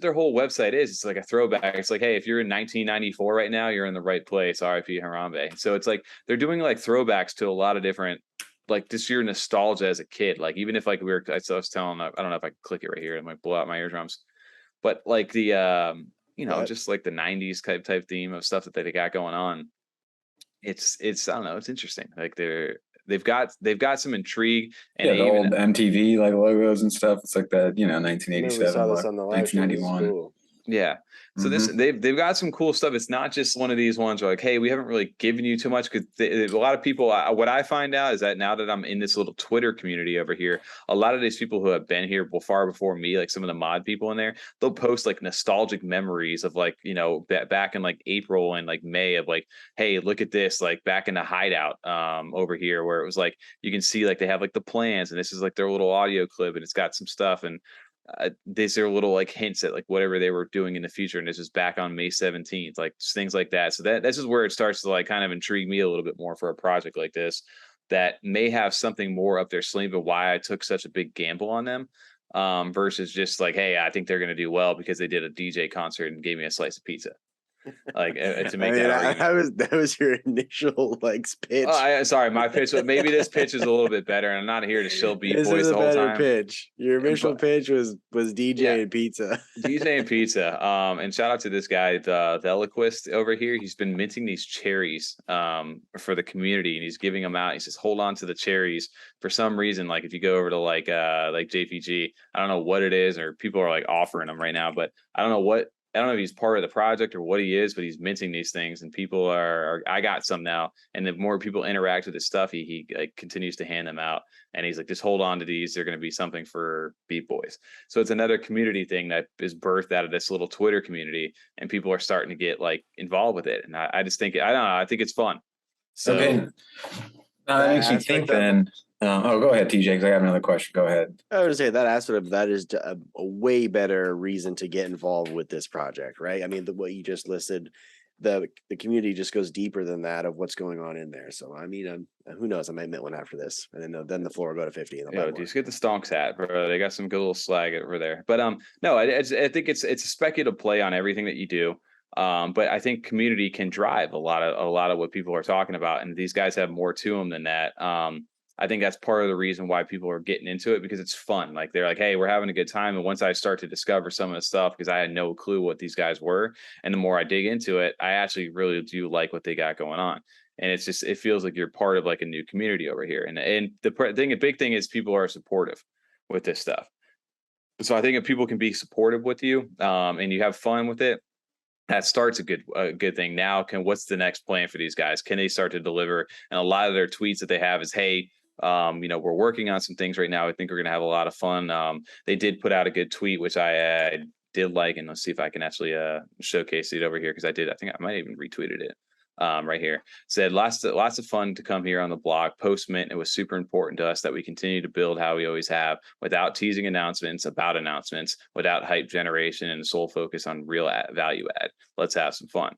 their whole website is. It's like a throwback. It's like, hey, if you're in 1994 right now, you're in the right place. R.I.P. Harambe. So it's like they're doing like throwbacks to a lot of different, like just your nostalgia as a kid. Like even if like I was telling, I don't know if I can click it right here. It might blow out my eardrums. But like the just like the 90s type theme of stuff that they got going on. It's I don't know. It's interesting. Like they've got some intrigue, and the old MTV like logos and stuff. It's like that, 1987, saw this on the 1991. Cool. Yeah. So they've got some cool stuff. It's not just one of these ones where like, hey, we haven't really given you too much, because a lot of people, what I find out is that now that I'm in this little Twitter community over here, a lot of these people who have been here far before me, like some of the mod people in there, they'll post like nostalgic memories of like, back in like April and like May of like, hey, look at this, like back in the hideout over here, where it was like, you can see like they have like the plans, and this is like their little audio clip, and it's got some stuff, and these are little like hints at like whatever they were doing in the future, and this is back on May 17th, like things like that. So this is where it starts to like kind of intrigue me a little bit more for a project like this that may have something more up their sleeve, of why I took such a big gamble on them, versus just like, hey, I think they're going to do well because they did a DJ concert and gave me a slice of pizza. Like to make that was your initial like pitch. Sorry, my pitch. Maybe this pitch is a little bit better, and I'm not here to shill BeatBoyz the whole time. Pitch. Your initial pitch was DJ and pizza. DJ and pizza. And shout out to this guy, the Eloquist over here. He's been minting these cherries for the community, and he's giving them out. He says, hold on to the cherries. For some reason, like if you go over to like JPG, I don't know what it is, or people are like offering them right now, but I don't know if he's part of the project or what he is, but he's minting these things, and people I got some now. And the more people interact with his stuff, he like continues to hand them out. And he's like, just hold on to these. They're going to be something for BeatBoyz. So it's another community thing that is birthed out of this little Twitter community, and people are starting to get like involved with it. And I just think, I don't know, I think it's fun. So okay. That makes me think then. Go ahead, TJ, because I have another question. Go ahead. I would say that aspect of that is a way better reason to get involved with this project, right? I mean, what you just listed, the community just goes deeper than that of what's going on in there. So I mean, who knows? I might mint one after this, and then the floor will go to 50. And Yo, just get the Stonks hat, bro. They got some good little slag over there. But no, I think it's a speculative play on everything that you do. But I think community can drive a lot of what people are talking about, and these guys have more to them than that. I think that's part of the reason why people are getting into it, because it's fun. Like they're like, hey, we're having a good time. And once I start to discover some of the stuff, because I had no clue what these guys were, and the more I dig into it, I actually really do like what they got going on. And it's just, it feels like you're part of like a new community over here. And a big thing is people are supportive with this stuff. So I think if people can be supportive with you, and you have fun with it, that starts a good thing. Now, what's the next plan for these guys? Can they start to deliver? And a lot of their tweets that they have is, hey, we're working on some things right now. I think we're going to have a lot of fun. They did put out a good tweet, which I did like, and let's see if I can actually showcase it over here, because I think I might even retweeted it. Right here, said lots of fun to come here on the blog post mint. It was super important to us that we continue to build how we always have, without teasing announcements about announcements, without hype generation, and the sole focus on real value add. Let's have some fun.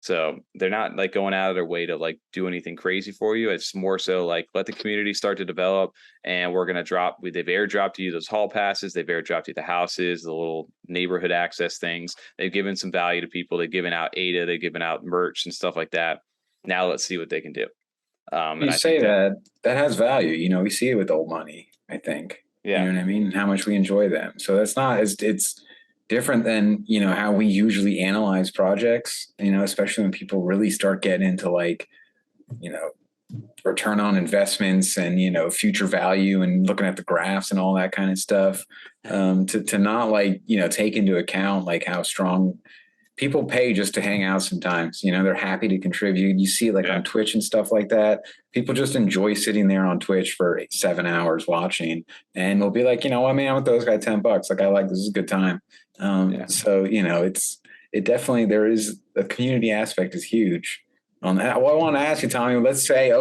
So they're not like going out of their way to like do anything crazy for you. It's more so like, let the community start to develop, and we're going to they've airdropped you those hall passes. They've airdropped you the houses, the little neighborhood access things. They've given some value to people. They've given out ADA, they've given out merch and stuff like that. Now let's see what they can do. And you say that has value. You know, we see it with old money, I think. Yeah. You know what I mean? How much we enjoy them. So that's not, it's different than, you know, how we usually analyze projects, you know, especially when people really start getting into like, you know, return on investments and, you know, future value and looking at the graphs and all that kind of stuff. To not like, you know, take into account like how strong people pay just to hang out sometimes. You know, they're happy to contribute. You see it like on Twitch and stuff like that. People just enjoy sitting there on Twitch for 7 hours watching, and they'll be like, you know, I mean, I want those guys $10. Like, I like, this is a good time. So, you know, it definitely, there is the community aspect is huge on that. Well, I want to ask you, Tommy, let's say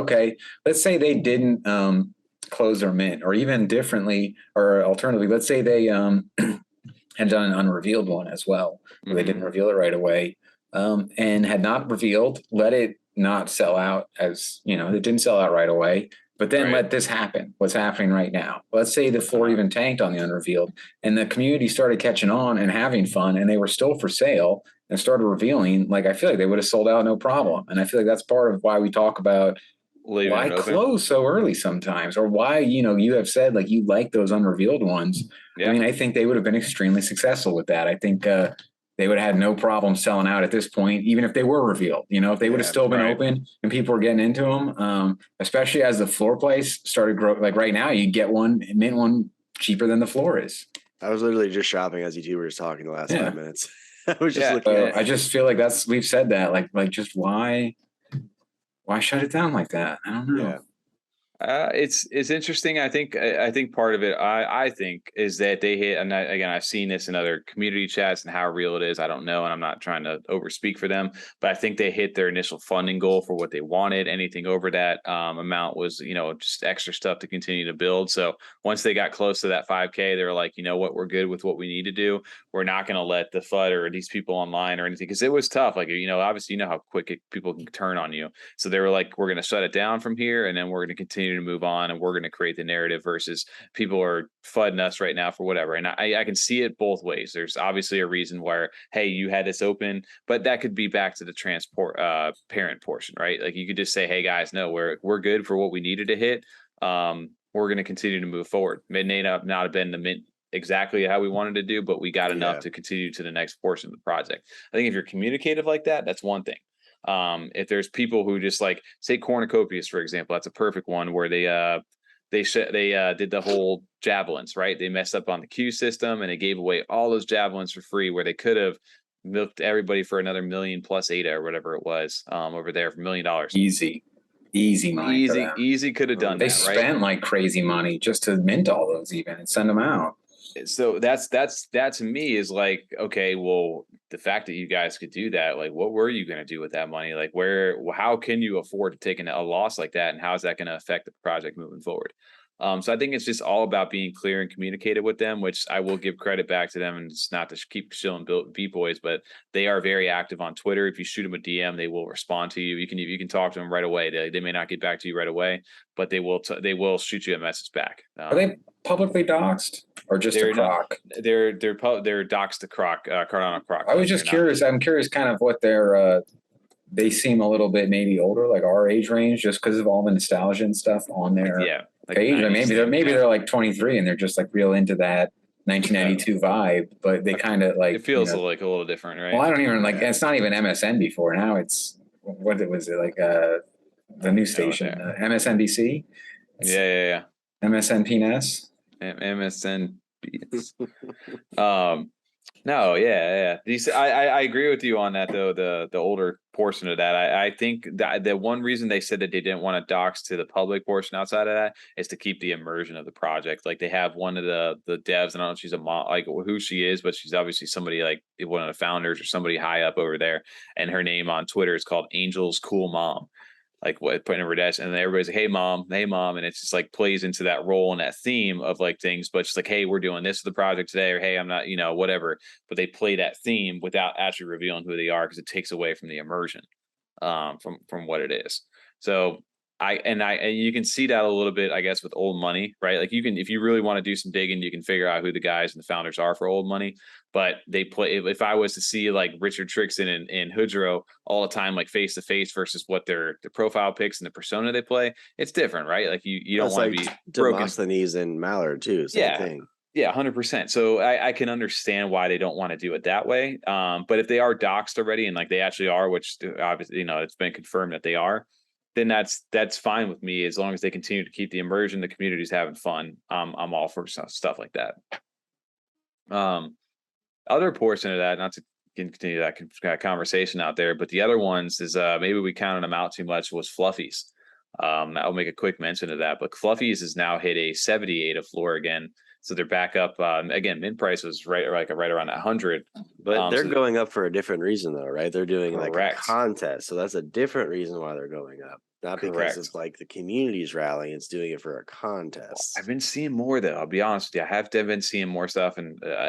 they didn't close their mint, or even differently, or alternatively, let's say they had done an unrevealed one as well, where they didn't reveal it right away, and had not revealed, let it not sell out, as, you know, it didn't sell out right away, but then let this happen, what's happening right now. Let's say the floor even tanked on the unrevealed, and the community started catching on and having fun, and they were still for sale and started revealing. Like, I feel like they would have sold out no problem. And I feel like that's part of why we talk about why close so early sometimes, or why, you know, you have said like you like those unrevealed ones. I mean, I think they would have been extremely successful with that. I think they would have had no problem selling out at this point, even if they were revealed. You know, if they would have still been open and people were getting into them, especially as the floor price started growing. Like right now, you get one, mint one cheaper than the floor is. I was literally just shopping as you two were just talking the last 5 minutes. I was just looking at it. I just feel like we've said that, like just why shut it down like that? I don't know. It's interesting. I think part of it, I think, is that they hit, and again, I've seen this in other community chats, and how real it is, I don't know, and I'm not trying to overspeak for them, but I think they hit their initial funding goal for what they wanted. Anything over that amount was, you know, just extra stuff to continue to build. So once they got close to that 5K, they were like, you know what, we're good with what we need to do. We're not going to let the FUD or these people online or anything, because it was tough. Like, you know, obviously, you know how quick people can turn on you. So they were like, we're going to shut it down from here, and then we're going to continue to move on, and we're going to create the narrative, versus people are fudding us right now for whatever. And I can see it both ways. There's obviously a reason where, hey, you had this open, but that could be back to the transport parent portion, right? Like, you could just say, hey guys, no, we're good for what we needed to hit. We're going to continue to move forward. It may not have been the mint exactly how we wanted to do, but we got enough to continue to the next portion of the project. I think if you're communicative like that, that's one thing. If there's people who just like, say Cornucopias, for example, that's a perfect one, where they did the whole javelins, right? They messed up on the queue system, and they gave away all those javelins for free, where they could have milked everybody for another $1 million plus ADA or whatever it was over there for $1 million. Easy money. Easy could have done they that. They spent like crazy money just to mint all those even and send them out. So that to me is like, okay, well, the fact that you guys could do that, like, what were you going to do with that money? Like, how can you afford to take a loss like that, and how is that going to affect the project moving forward? So I think it's just all about being clear and communicated with them, which I will give credit back to them, and it's not to keep shilling BeatBoyz, but they are very active on Twitter. If you shoot them a DM, they will respond to you. You can talk to them right away. They may not get back to you right away, but they will shoot you a message back. Are they publicly doxxed or just a croc? They're doxxed to croc, Cardano croc. I was just curious. I'm curious kind of what their they seem a little bit maybe older, like our age range, just because of all the nostalgia and stuff on their page. Maybe they're like 23 and they're just like real into that 1992 vibe, but they kind of like, it feels like a little different, right? Well, I don't even like, it's not even MSN before. Now it's, what was it like, the new station, MSNBC? Yeah. MSN Penis. MSN. No, yeah. I agree with you on that though. The older portion of that, I think that the one reason they said that they didn't want to dox to the public portion outside of that is to keep the immersion of the project. Like they have one of the devs, I don't know if she's a mom, like who she is, but she's obviously somebody like one of the founders or somebody high up over there, and her name on Twitter is called Angel's Cool Mom. Like what putting over desk, and everybody's like, hey mom, and it's just like plays into that role and that theme of like things, but it's like, hey, we're doing this for the project today, or hey, I'm not, whatever. But they play that theme without actually revealing who they are, because it takes away from the immersion from what it is. So and you can see that a little bit, I guess, with Old Money, right? Like you can, if you really want to do some digging, you can figure out who the guys and the founders are for Old Money. But they play, if I was to see like Richard Trixon and Hoodro all the time, like face to face versus what their profile pics and the persona they play, it's different, right? Like you don't want to be broken. Demosthenes and Mallard too, same thing. Yeah, 100%. So I can understand why they don't want to do it that way. But if they are doxxed already, and like they actually are, which obviously, it's been confirmed that they are, then that's fine with me, as long as they continue to keep the immersion, the community's having fun. I'm all for stuff like that. Other portion of that, not to continue that conversation out there, but the other ones is maybe we counted them out too much, was Fluffies. I'll make a quick mention of that, but Fluffies has now hit a 78 of floor again. So they're back up again. Mint price was right around 100, but they're going up for a different reason though, right? They're doing like a contest, so that's a different reason why they're going up. Not because it's like the community's rallying; it's doing it for a contest. I've been seeing more though. I'll be honest with you. I have been seeing more stuff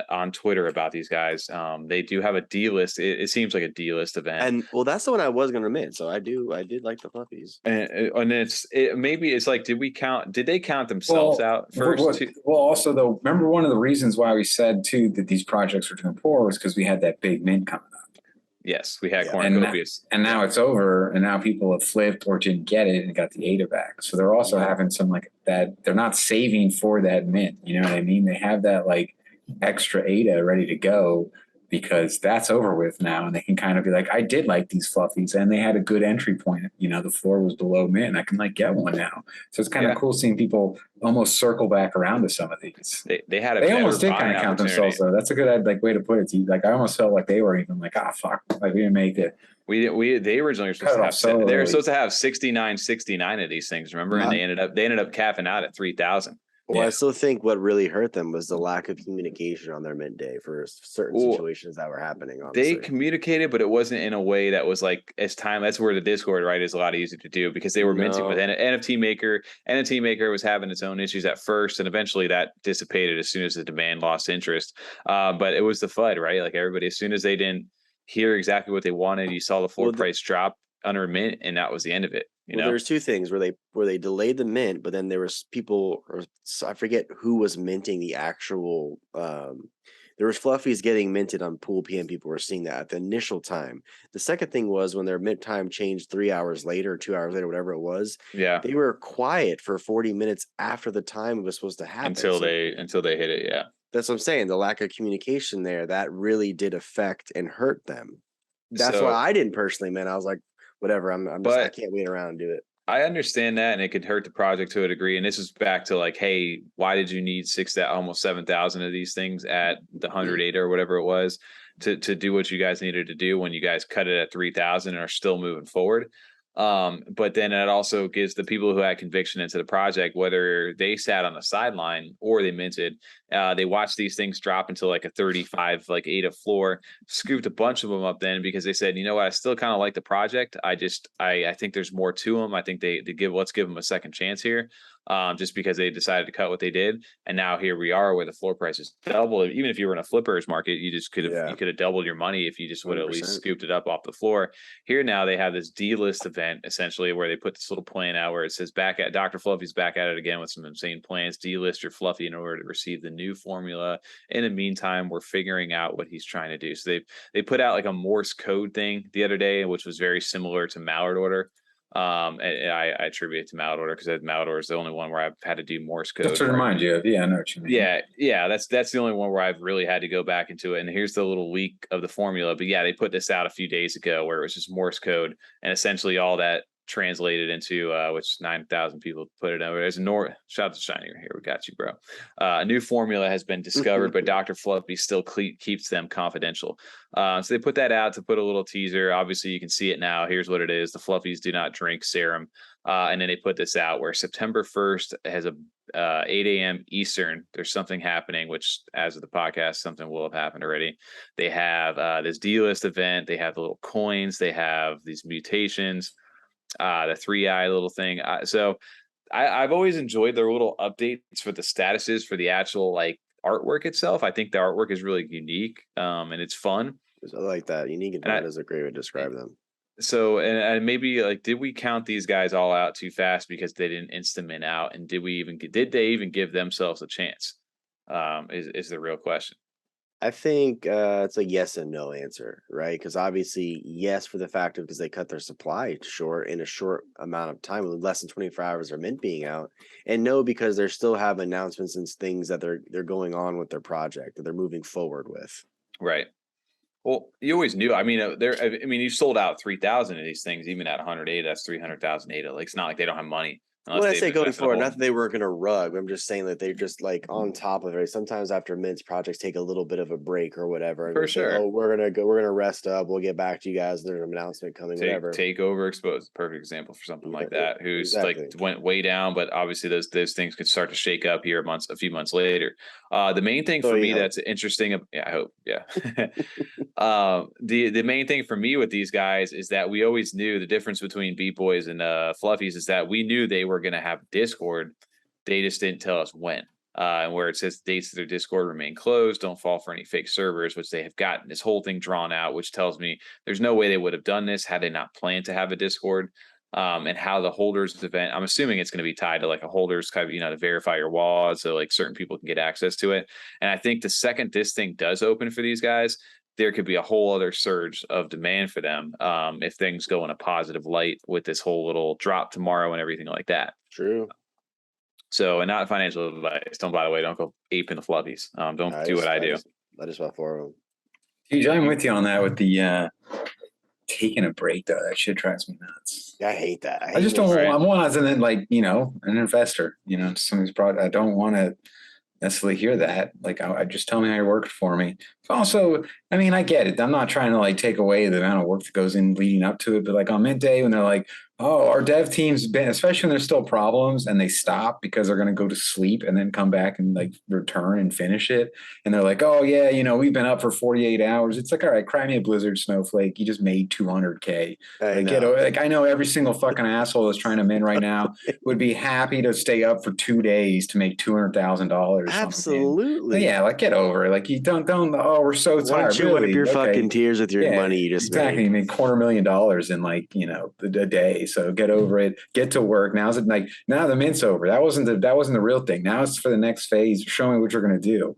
on Twitter about these guys. They do have a Delist. It seems like a Delist event, and well, that's the one I was going to mint. So I did like the Fluffies, and maybe it's like, did they count themselves out first? Well, also though, remember one of the reasons why we said too that these projects were doing poor was because we had that big mint coming up. Yes, we had cornucopias. And now it's over, and now people have flipped or didn't get it and got the ADA back. So they're also having some like that. They're not saving for that mint. You know what I mean? They have that like extra ADA ready to go because that's over with now. And they can kind of be like, I did like these Fluffies, and they had a good entry point. The floor was below mint. I can like get one now. So it's kind of cool seeing people almost circle back around to some of these. They almost did kind of count themselves though. That's a good like way to put it. Like I almost felt like they were even like, fuck, like we didn't make it. They originally were supposed to have they were supposed to have 69 of these things, remember? And they ended up capping out at 3,000. Well, I still think what really hurt them was the lack of communication on their mint day for certain situations that were happening. Honestly. They communicated, but it wasn't in a way that was like that's where the Discord, right, is a lot easier to do, because they were minting with NFT Maker. NFT Maker was having its own issues at first, and eventually that dissipated as soon as the demand lost interest. But it was the FUD, right? Like everybody, as soon as they didn't hear exactly what they wanted, you saw the floor price drop under mint, and that was the end of it. There's two things where they delayed the mint, but then there was people, or I forget who was minting the actual. There was Fluffies getting minted on Pool PM. People were seeing that at the initial time. The second thing was when their mint time changed 3 hours later, 2 hours later, whatever it was. Yeah, they were quiet for 40 minutes after the time it was supposed to happen until they hit it. Yeah, that's what I'm saying. The lack of communication there, that really did affect and hurt them. That's why I didn't personally, man. I was like, whatever. I can't wait around and do it. I understand that, and it could hurt the project to a degree. And this is back to like, hey, why did you need almost 7,000 of these things at the 108 or whatever it was to do what you guys needed to do when you guys cut it at 3,000 and are still moving forward? But then it also gives the people who had conviction into the project, whether they sat on the sideline or they minted, They watched these things drop into like a 35, like ADA floor, scooped a bunch of them up then because they said, you know what, I still kind of like the project. I think there's more to them. I think let's give them a second chance here. Just because they decided to cut what they did, and now here we are where the floor price is double. Even if you were in a flippers market, you just could have doubled your money if you just would have at least scooped it up off the floor. Here now they have this Delist event essentially where they put this little plan out where it says back at Dr. Fluffy's back at it again with some insane plans. Delist your Fluffy in order to receive the new formula. In the meantime, we're figuring out what he's trying to do. So they put out like a Morse code thing the other day, which was very similar to Mallard order. And I attribute it to Mallard order because Mallard order is the only one where I've had to do Morse code. Just to remind you of, I know what you mean. Yeah, that's the only one where I've really had to go back into it. And here's the little leak of the formula. But yeah, they put this out a few days ago where it was just Morse code, and essentially all that translated into which 9,000 people put it over. There's shout out to Shiny here. We got you, bro. A new formula has been discovered, but Dr. Fluffy still keeps them confidential. So they put that out to put a little teaser. Obviously, you can see it now. Here's what it is: the Fluffies do not drink serum. And then they put this out where September 1st has a 8 a.m. Eastern. There's something happening, which as of the podcast, something will have happened already. They have this Delist event. They have the little coins. They have these mutations. The 3i little thing. So I've always enjoyed their little updates for the statuses for the actual like artwork itself. I think the artwork is really unique and it's fun. I like that. Unique and fun is a great way to describe them. So and maybe like, did we count these guys all out too fast because they didn't instant mint out? And did they even give themselves a chance? Is the real question. I think it's a yes and no answer, right? Because obviously, yes, for the fact of because they cut their supply short in a short amount of time, less than 24 hours of mint being out, and no, because they still have announcements and things that they're going on with their project that they're moving forward with. Right. Well, you always knew. I mean, you sold out 3,000 of these things, even at 108. That's 300,000 ADA. Like, it's not like they don't have money. When I say going forward, not that they weren't going to rug. I'm just saying that they're just like on top of it. Sometimes after mints, projects take a little bit of a break or whatever. And for sure. Say, we're gonna rest up. We'll get back to you guys. There's an announcement coming. Whatever. Takeover exposed. Perfect example for something like that. Who's like went way down, but obviously those things could start to shake up here a few months later. The main thing for me that's interesting. Yeah, I hope. Yeah. The main thing for me with these guys is that we always knew the difference between BeatBoyz and Fluffies is that we knew they were going to have Discord. They just didn't tell us when. And where it says dates of their Discord remain closed, don't fall for any fake servers, which they have gotten this whole thing drawn out, which tells me there's no way they would have done this had they not planned to have a Discord. And how the holders event, I'm assuming it's going to be tied to like a holders kind of, to verify your wallet so like certain people can get access to it. And I think the second this thing does open for these guys, there could be a whole other surge of demand for them if things go in a positive light with this whole little drop tomorrow and everything like that. True. So, and not financial advice. Don't, by the way, don't go aping the Fluffies. Don't do what I do. I just bought 4 of them. Huge, I'm with you on that with the taking a break though. That shit drives me nuts. I hate that. I just don't want. I'm one as an like an investor. Some of these products. I don't want to necessarily hear that. Like, I just tell me how you worked for me. Also, I get it. I'm not trying to like take away the amount of work that goes in leading up to it. But like on midday when they're like, oh, our dev team's been, especially when there's still problems and they stop because they're going to go to sleep and then come back and like return and finish it. And they're like, oh yeah, we've been up for 48 hours. It's like, all right, cry me a blizzard, snowflake. You just made 200K. I know every single fucking asshole that's trying to mint right now would be happy to stay up for 2 days to make $200,000. Absolutely. Yeah. Like get over it. Like you don't, oh, we're so tired. Why don't you wipe your fucking tears with your money you just exactly. made? You made $250,000 in like, a day. So get over it, get to work. Now the mint's over. That wasn't the real thing. Now it's for the next phase. Show me what you're going to do.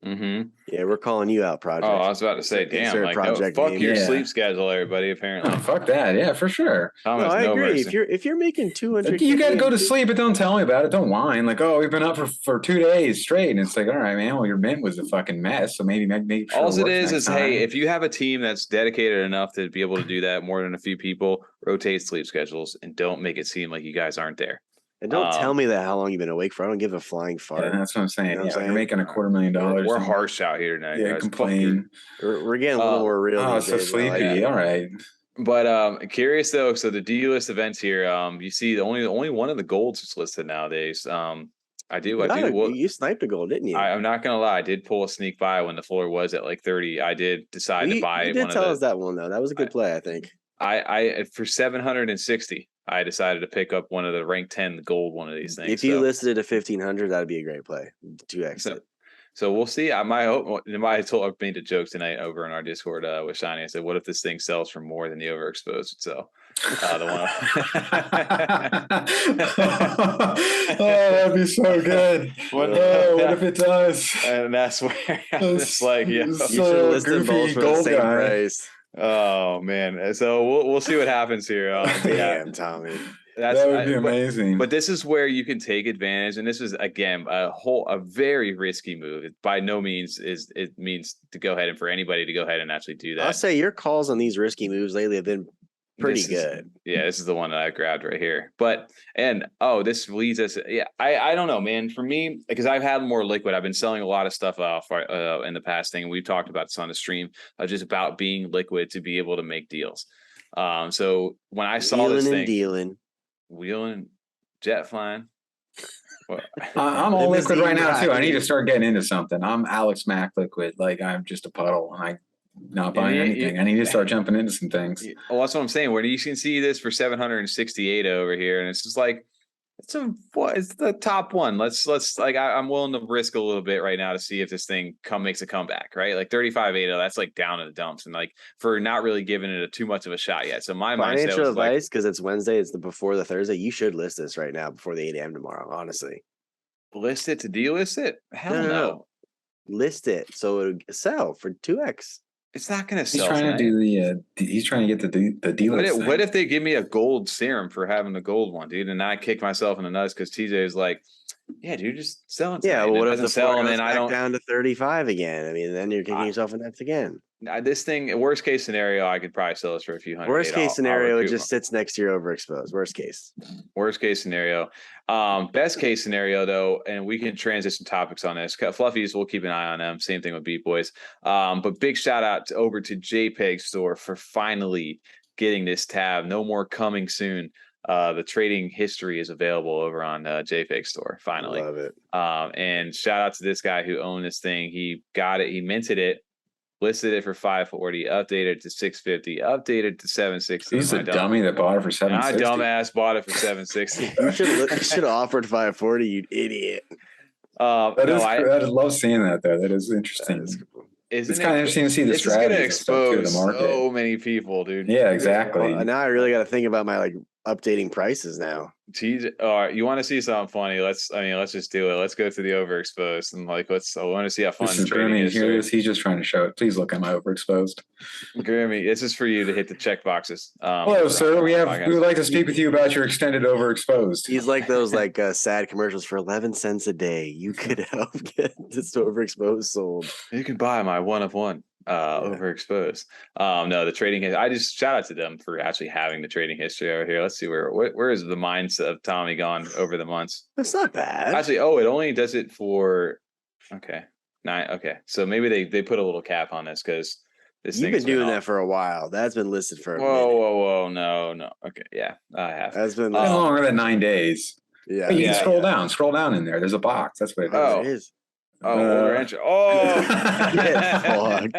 Mm-hmm. Yeah, we're calling you out, Project. Oh, I was about to say, damn, like, fuck your sleep schedule, everybody. Apparently, fuck that. Yeah, for sure. I agree. Mercy. If you're making 200, you got to go to sleep, but don't tell me about it. Don't whine. Like, oh, we've been up for 2 days straight, and it's like, all right, man. Well, your mint was a fucking mess, so maybe make sure. All it is hey, if you have a team that's dedicated enough to be able to do that, more than a few people, rotate sleep schedules, and don't make it seem like you guys aren't there. And don't tell me that how long you've been awake for. I don't give a flying fart. Yeah, that's what I'm saying. You're making $250,000. We're harsh out here tonight. Yeah, guys. Complain. We're getting a little more real. Oh, so sleepy. All right. But curious though. So the Delist events here, you see the only one of the golds is listed nowadays. I do. Well, you sniped a goal, didn't you? I'm not gonna lie. I did pull a sneak buy when the floor was at like 30. I did decide to buy. You did tell us that one though. That was a good play, I think. I for 760, I decided to pick up one of the rank 10 gold one of these things. If you listed it at 1500, that'd be a great play. 2x. So we'll see. I made a joke tonight over in our Discord with Shiny. I said, "What if this thing sells for more than the overexposed?" So the one. That'd be so good. What if it does? And that's where it's like, yeah, you should list them both for the same price. Oh man! So we'll see what happens here. Damn, Tommy. That would be amazing. But this is where you can take advantage, and this is again a very risky move. It by no means means to go ahead and for anybody to go ahead and actually do that. I'll say your calls on these risky moves lately have been pretty good. This is the one that I grabbed right here. But this leads us. Yeah, I don't know, man. For me, because I've had more liquid, I've been selling a lot of stuff off in the past thing. We've talked about this on the stream, just about being liquid to be able to make deals. So when I saw this thing, wheeling, jet flying. Well, I'm all liquid right now too. I need to start getting into something. I'm Alex Mack liquid. Like I'm just a puddle, and I'm not buying anything. I need to start jumping into some things. Well, that's what I'm saying. Where you can see this for 768 over here, and it's just like it's the top one. Let's like I'm willing to risk a little bit right now to see if this thing makes a comeback, right? Like 35.80, that's like down in the dumps, and like for not really giving it too much of a shot yet. So my financial advice, because it's Wednesday, it's before the Thursday. You should list this right now before the 8 a.m. tomorrow. Honestly, list it to delist it. Hell no. List it so it'll sell for 2x. It's not going to sell. He's trying to do he's trying to get the deal. What if they give me a gold serum for having the gold one, dude? And I kick myself in the nuts because TJ is like, "Yeah, dude, just sell it." Yeah, well, what if the sell and then I don't down to 35 again? I mean, then you're kicking yourself in the nuts again. This thing, worst case scenario, I could probably sell this for a few hundred. Worst case scenario, it just sits next to your overexposed. Worst case. Worst case scenario. Best case scenario, though, and we can transition topics on this. Fluffies, we'll keep an eye on them. Same thing with BeatBoyz. But big shout out over to jpg.store for finally getting this tab. No more coming soon. The trading history is available over on jpg.store. Finally, love it. And shout out to this guy who owned this thing. He got it. He minted it. Listed it for 540, updated to 650, updated to 760. He's a dummy that bought it for 760. My dumbass bought it for 760. You should have offered 540, you idiot. I love seeing that though. That is interesting. It's kind of interesting to see the strategy. It's going to expose so many people, dude. Yeah, exactly. Well, now I really got to think about my updating prices now. You want to see something funny? Let's just do it. Let's go to the overexposed and I want to see how fun trading is. Hear this? He's just trying to show it. Please look at my overexposed. Grammy, this is for you to hit the check boxes. Hello, sir. We would like to speak with you about your extended overexposed. He's like those sad commercials for 11 cents a day. You could help get this overexposed sold. You can buy my one of one. Overexposed. No, the trading. I just shout out to them for actually having the trading history over here. Let's see where is the mindset of Tommy gone over the months. That's not bad. Actually, it only does it for 9. Okay, so maybe they put a little cap on this because this. You've been doing that for a while. That's been listed for. Whoa, no. Okay, yeah, I have. That's been longer than 9 days. Yeah, but you can scroll down in there. There's a box. That's what it is. Get fucked.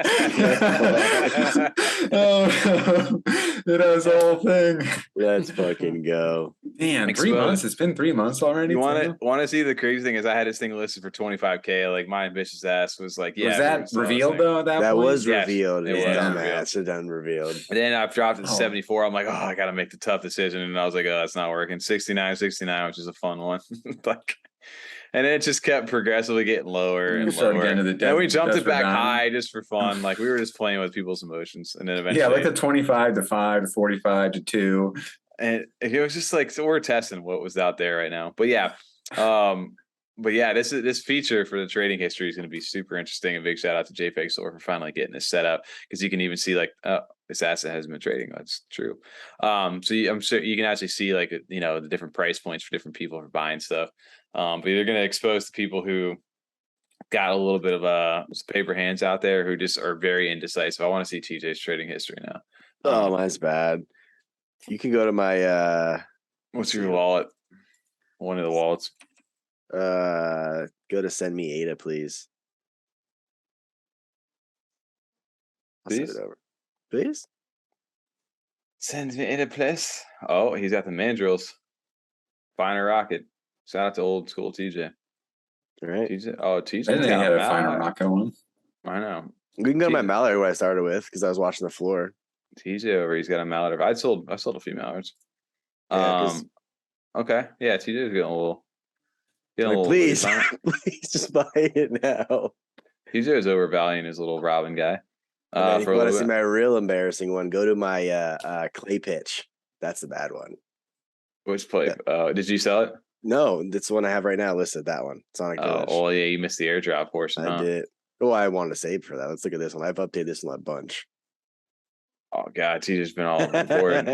It has the whole thing. Let's fucking go. Man, 3 months. It's been 3 months already. You want to see the crazy thing is I had this thing listed for 25K. Like my ambitious ass was like, yeah. Was that revealed though? At that was revealed. It was dumbass. Should have done revealed. And then I've dropped it to 74. I'm like, I got to make the tough decision. And I was like, that's not working. 69, which is a fun one. And it just kept progressively getting lower and lower. And we jumped it back high just for fun. Like we were just playing with people's emotions. And then eventually. Yeah, like the 25 to 5 to 45 to 2. And it was just like, so we're testing what was out there right now. But yeah. This feature for the trading history is going to be super interesting. A big shout out to jpg.store for finally getting this set up because you can even see this asset has been trading. That's true. I'm sure you can actually see the different price points for different people for buying stuff. But you're going to expose the people who got a little bit of paper hands out there who just are very indecisive. I want to see TJ's trading history now. Mine's bad. You can go to my what's your wallet? One of the wallets. Go to send me Ada, please. I'll send it over. Please? Send me Ada, please. Oh, he's got the mandrills. Finer rocket. Shout out to old school TJ. All right. TJ. Oh, TJ. I didn't think he had a finer rocket one. I know. We can go to my mallard who I started with because I was watching the floor. TJ over, he's got a mallard. I sold a few mallards. Yeah, okay. Yeah, TJ's getting a little. Please, please just buy it now. TJ is overvaluing his little Robin guy. If you want to see my real embarrassing one, go to my clay pitch. That's the bad one. Which play? Did you sell it? No, that's the one I have right now listed. That one. Sonic Village. Oh, yeah, you missed the airdrop portion. I did. Oh, I wanted to save for that. Let's look at this one. I've updated this one a bunch. Oh God, TJ's been all over the board.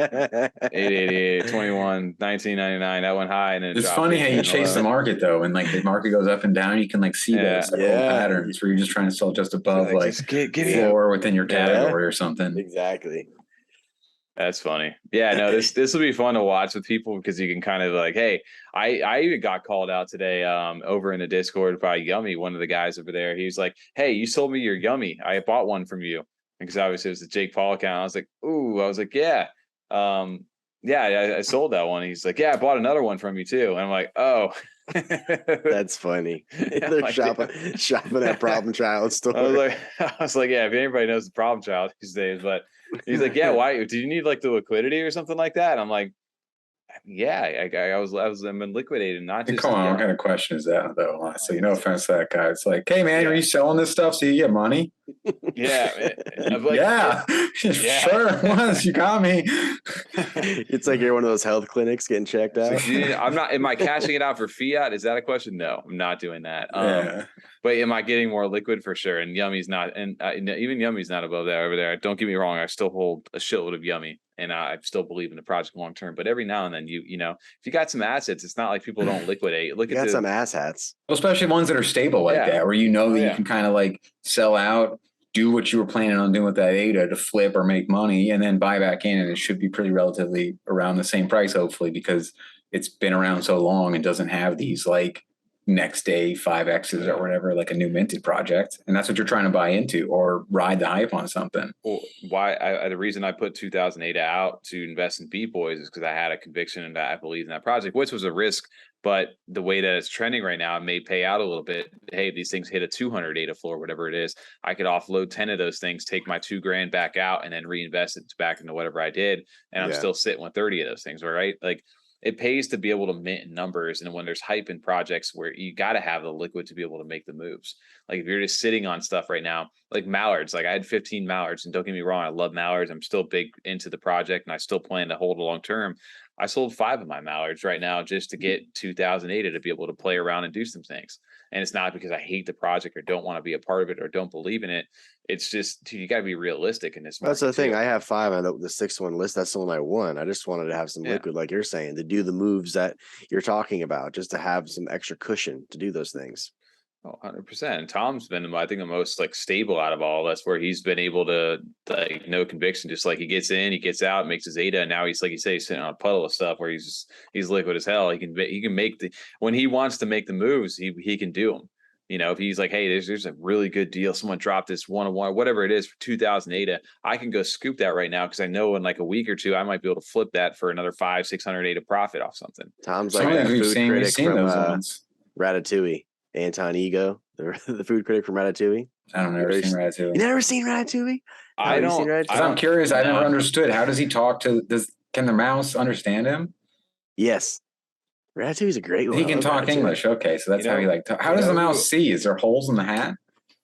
888, 21, 1999. That went high, and then it's funny how you chase the market though, and like the market goes up and down. You can like see those patterns where you're just trying to sell just above get floor within your category or something. Exactly. That's funny. Yeah, no, this will be fun to watch with people because you can kind of like, hey, I even got called out today over in the Discord by Yummi, one of the guys over there. He was like, hey, you sold me your Yummi. I bought one from you. Because obviously it was the Jake Paul account. I was like, ooh, yeah. I sold that one. He's like, yeah, I bought another one from you too. And I'm like, oh. That's funny. They're like, shopping at Problem Child store. I was like, yeah, if anybody knows the Problem Child these days, but he's like, yeah, why? Do you need like the liquidity or something like that? And I'm like, yeah, I was been liquidated, not just. Come on, what kind of question is that though? So no offense to that guy. It's like, hey man, are you selling this stuff so you get money? Yeah, like, sure. Once you got me. It's like you're one of those health clinics getting checked out. I'm not. Am I cashing it out for fiat? Is that a question? No, I'm not doing that. But am I getting more liquid for sure? And Yummi's not, and even Yummi's not above that over there. Don't get me wrong. I still hold a shitload of Yummi, and I still believe in the project long term. But every now and then, you know, if you got some assets, it's not like people don't liquidate. Look at some ass hats, well, especially ones that are stable like that, where you know that you can kind of like sell out, do what you were planning on doing with that ADA to flip or make money, and then buy back in, and it should be pretty relatively around the same price, hopefully, because it's been around so long and doesn't have these like next day 5Xs or whatever, like a new minted project. And that's what you're trying to buy into or ride the hype on something. Well, the reason I put 2008 out to invest in BeatBoyz is because I had a conviction and I believe in that project, which was a risk. But the way that it's trending right now, it may pay out a little bit. Hey, these things hit a 200 ADA floor, whatever it is. I could offload 10 of those things, take my $2,000 back out, and then reinvest it back into whatever I did. And I'm still sitting with 30 of those things, right? Like, it pays to be able to mint numbers. And when there's hype in projects where you got to have the liquid to be able to make the moves. Like if you're just sitting on stuff right now, like mallards, like I had 15 mallards, and don't get me wrong, I love mallards. I'm still big into the project and I still plan to hold a long term. I sold 5 of my mallards right now just to get 2008 to be able to play around and do some things. And it's not because I hate the project or don't want to be a part of it or don't believe in it. It's just, dude, you got to be realistic in this market. That's the thing. I have 5 on the 6th one list. That's the one I won. I just wanted to have some liquid, like you're saying, to do the moves that you're talking about, just to have some extra cushion to do those things. Oh, 100%. Tom's been, I think, the most like stable out of all of us, where he's been able to like no conviction, just like he gets in, he gets out, makes his ADA, and now he's like you say, he's sitting on a puddle of stuff where he's liquid as hell. He can make when he wants to make the moves, he can do them. You know, if he's like, hey, there's a really good deal, someone dropped this 101, whatever it is for 2000 ADA, I can go scoop that right now because I know in like a week or two I might be able to flip that for another 500-600 ADA profit off something. Tom's like that food critic from Ratatouille. Anton Ego, the food critic from Ratatouille. I've never seen Ratatouille. You never seen Ratatouille? I'm curious. I never understood. How does he talk to? Can the mouse understand him? Yes. Ratatouille's a great one. He can talk English. Okay, so that's how he like. How does the mouse see? Is there holes in the hat?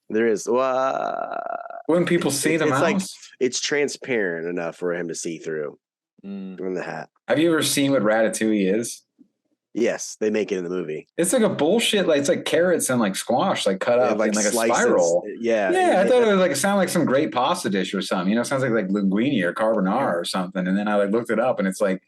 There is. When people see the mouse, like, it's transparent enough for him to see through in the hat. Have you ever seen what Ratatouille is? Yes, they make it in the movie. It's like a bullshit, like it's like carrots and like squash, like cut up in like slices. A spiral. Yeah. I thought it was like it sounded like some great pasta dish or something. You know, it sounds like linguine or carbonara or something. And then I like looked it up, and it's like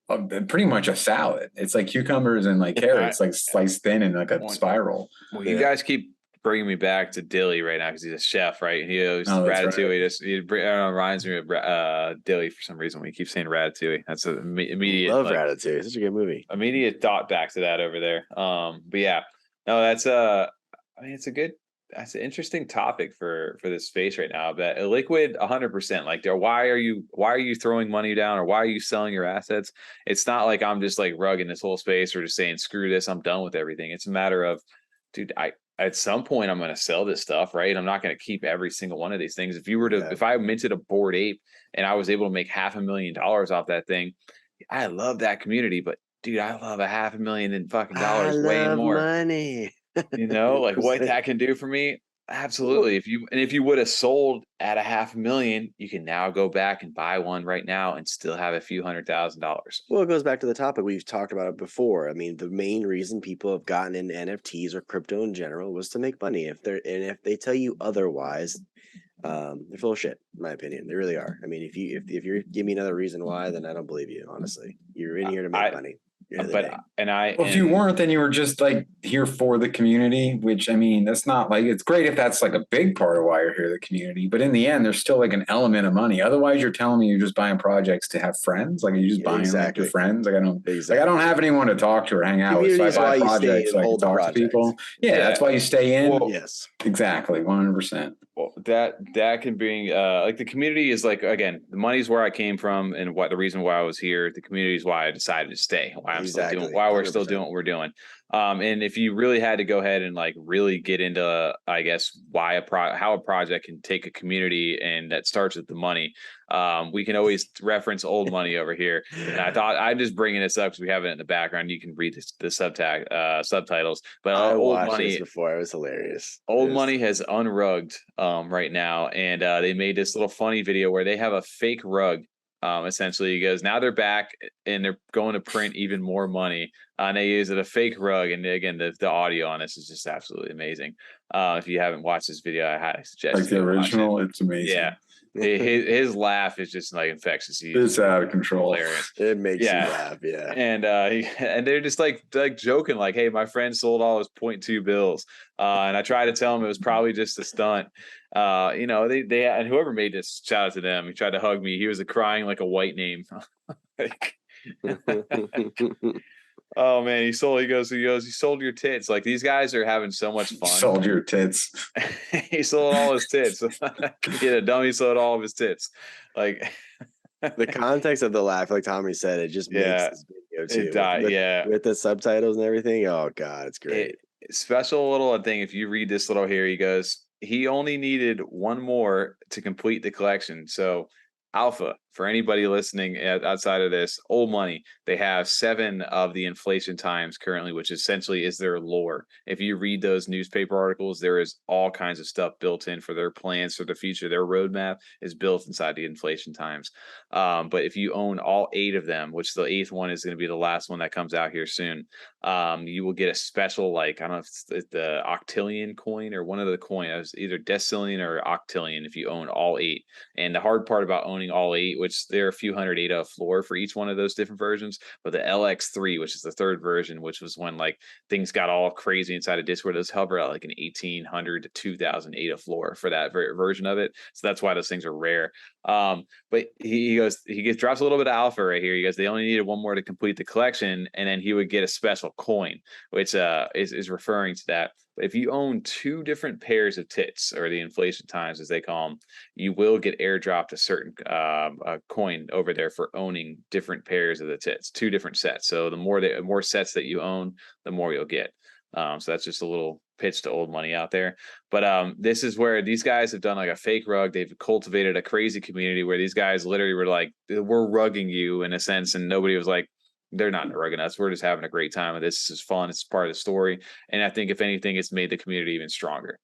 pretty much a salad. It's like cucumbers and like carrots, like sliced thin in like a spiral. Well, you guys keep bringing me back to Dilly right now because he's a chef, right? He knows Ratatouille. Right. Reminds me of Dilly for some reason. We keep saying Ratatouille. That's an immediate. Love Ratatouille. It's such a good movie. Immediate thought back to that over there. But yeah, no, that's I mean, that's an interesting topic for this space right now. But liquid 100%. Like, why are you throwing money down, or why are you selling your assets? It's not like I'm just like rugging this whole space or just saying screw this, I'm done with everything. It's a matter of, dude, at some point I'm going to sell this stuff, right? I'm not going to keep every single one of these things. If I minted a Bored Ape and I was able to make $500,000 off that thing, I love that community, but dude, I love $500,000 in fucking dollars way more. Money. You know, like what that can do for me. Absolutely. If you would have sold at $500,000, you can now go back and buy one right now and still have a few $100,000. Well, it goes back to the topic. We've talked about it before. I mean, the main reason people have gotten into NFTs or crypto in general was to make money. If they tell you otherwise, they're full of shit, in my opinion. They really are. I mean, if you give me another reason why, then I don't believe you. Honestly, you're in here to make money. If you weren't, then you were just like here for the community, which, I mean, that's not like, it's great if that's like a big part of why you're here, the community, but in the end there's still like an element of money. Otherwise you're telling me you're just buying projects to have friends. Like, you're just buying like your friends. Like, I don't have anyone to talk to or hang out with, so I buy projects so I can talk to people. That's why you stay in. Well, yes, exactly, 100%. Well, that can bring like the community is like, again, the money's where I came from and what the reason why I was here. The community is why I decided to stay. Why we're still doing what we're doing. And if you really had to go ahead and like really get into, I guess, how a project can take a community, and that starts with the money. We can always reference old money over here. And I thought I'd just bringing this up because we have it in the background. You can read the subtitles. But old money this before, it was hilarious. Old money has unrugged right now, and they made this little funny video where they have a fake rug. Essentially, he goes, now they're back and they're going to print even more money. And they use a fake rug. And again, the audio on this is just absolutely amazing. If you haven't watched this video, I highly suggest like the original. It's amazing. Yeah. His laugh is just like infectious. It's out of control. Hilarious. It makes you laugh, yeah. And they're just like joking, like, "Hey, my friend sold all his 0.2 bills," and I tried to tell him it was probably just a stunt. You know, they and whoever made this, shout out to them. He tried to hug me. He was crying like a white name. Oh man, he sold your tits. Like, these guys are having so much fun. Sold your tits. He sold all his tits. Yeah, dummy sold all of his tits. Like, the context of the laugh, like Tommy said, it just makes this video too. With the subtitles and everything. Oh god, it's great. Special little thing. If you read this little here, he goes, he only needed one more to complete the collection. So alpha, for anybody listening outside of this, old money, they have 7 of the inflation times currently, which essentially is their lore. If you read those newspaper articles, there is all kinds of stuff built in for their plans for the future. Their roadmap is built inside the inflation times. But if you own all 8 of them, which the 8th one is going to be the last one that comes out here soon, you will get a special, like, I don't know if it's the octillion coin or one of the coins, either decillion or octillion, if you own all 8. And the hard part about owning all 8, which there are a few hundred ADA floor for each one of those different versions, but the LX3, which is the 3rd version, which was when like things got all crazy inside of Discord, those hover at like an 1800 to 2000 ADA floor for that version of it. So that's why those things are rare. But he drops a little bit of alpha right here. He goes, they only needed one more to complete the collection, and then he would get a special coin, which is referring to that. But if you own 2 different pairs of tits, or the inflation times as they call them, you will get airdropped a certain coin over there for owning different pairs of the tits, 2 different sets. So the more sets that you own, the more you'll get. So that's just a little pitch to old money out there. But this is where these guys have done like a fake rug. They've cultivated a crazy community where these guys literally were like, we're rugging you in a sense, and nobody was like, they're not rugging us. We're just having a great time. And this is fun. It's part of the story. And I think if anything, it's made the community even stronger.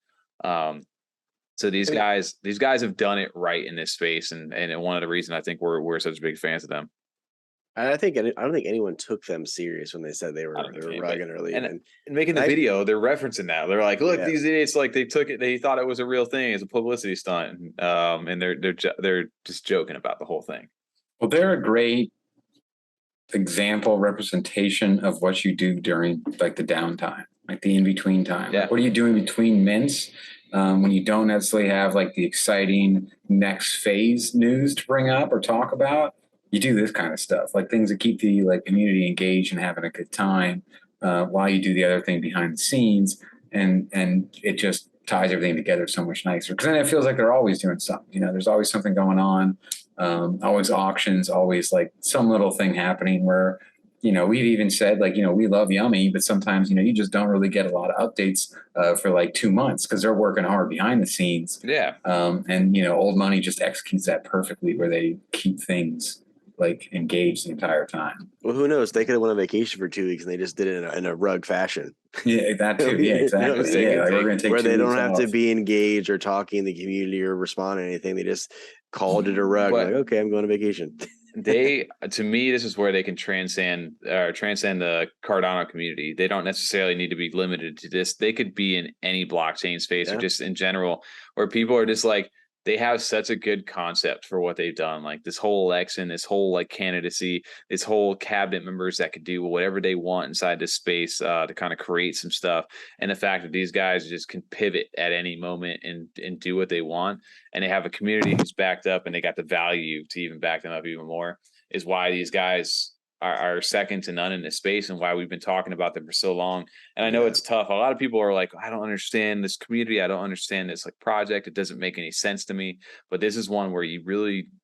So these guys have done it right in this space. And one of the reasons I think we're such big fans of them. And I don't think anyone took them serious when they said they were rugging early. And making the video, they're referencing that. They're like, look, these idiots, like they took it, they thought it was a real thing, as a publicity stunt. And they're just joking about the whole thing. Well, they're a great example representation of what you do during like the downtime. like the in-between time. Yeah. Like, what are you doing between mints when you don't necessarily have like the exciting next phase news to bring up or talk about? You do this kind of stuff, like things that keep the like community engaged and having a good time while you do the other thing behind the scenes, and it just ties everything together so much nicer. Because then it feels like they're always doing something. You know, there's always something going on, always auctions, always like some little thing happening where, you know, we've even said like, you know, we love Yummi, but sometimes, you know, you just don't really get a lot of updates for like 2 months because they're working hard behind the scenes. Yeah. And, you know, old money just executes that perfectly where they keep things like engaged the entire time. Well, who knows? They could have went on vacation for 2 weeks and they just did it in a rug fashion. Yeah, that too. Yeah, exactly. Yeah, like we're going to take where 2 they don't weeks have off. to be engaged or talking in the community or respond to anything. They just called it a rug. Like, okay, I'm going on vacation. To me, this is where they can transcend the Cardano community. They don't necessarily need to be limited to this. They could be in any blockchain space or just in general, where people are just like, they have such a good concept for what they've done. Like this whole election, this whole like candidacy, this whole cabinet members that could do whatever they want inside this space to kind of create some stuff. And the fact that these guys just can pivot at any moment and do what they want. And they have a community who's backed up and they got the value to even back them up even more is why these guys are second to none in this space and why we've been talking about them for so long. And I know it's tough. A lot of people are like, I don't understand this community. I don't understand this like project. It doesn't make any sense to me. But this is one where you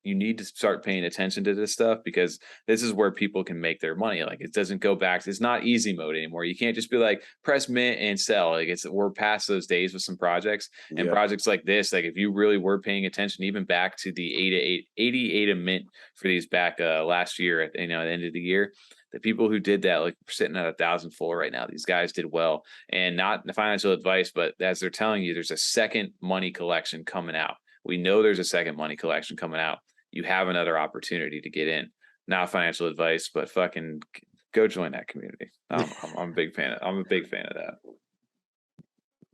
need to start paying attention to this stuff because this is where people can make their money. Like it doesn't go back. It's not easy mode anymore. You can't just be like press mint and sell. Like we're past those days with some projects and projects like this. Like if you really were paying attention, even back to the 88 a mint for these back last year at the end of the year, the people who did that, like we're sitting at 1,000 full right now. These guys did well, and not the financial advice, but as they're telling you, there's a second money collection coming out. We know there's a second money collection coming out. You have another opportunity to get in. Not financial advice, but fucking go join that community. I'm a big fan of that.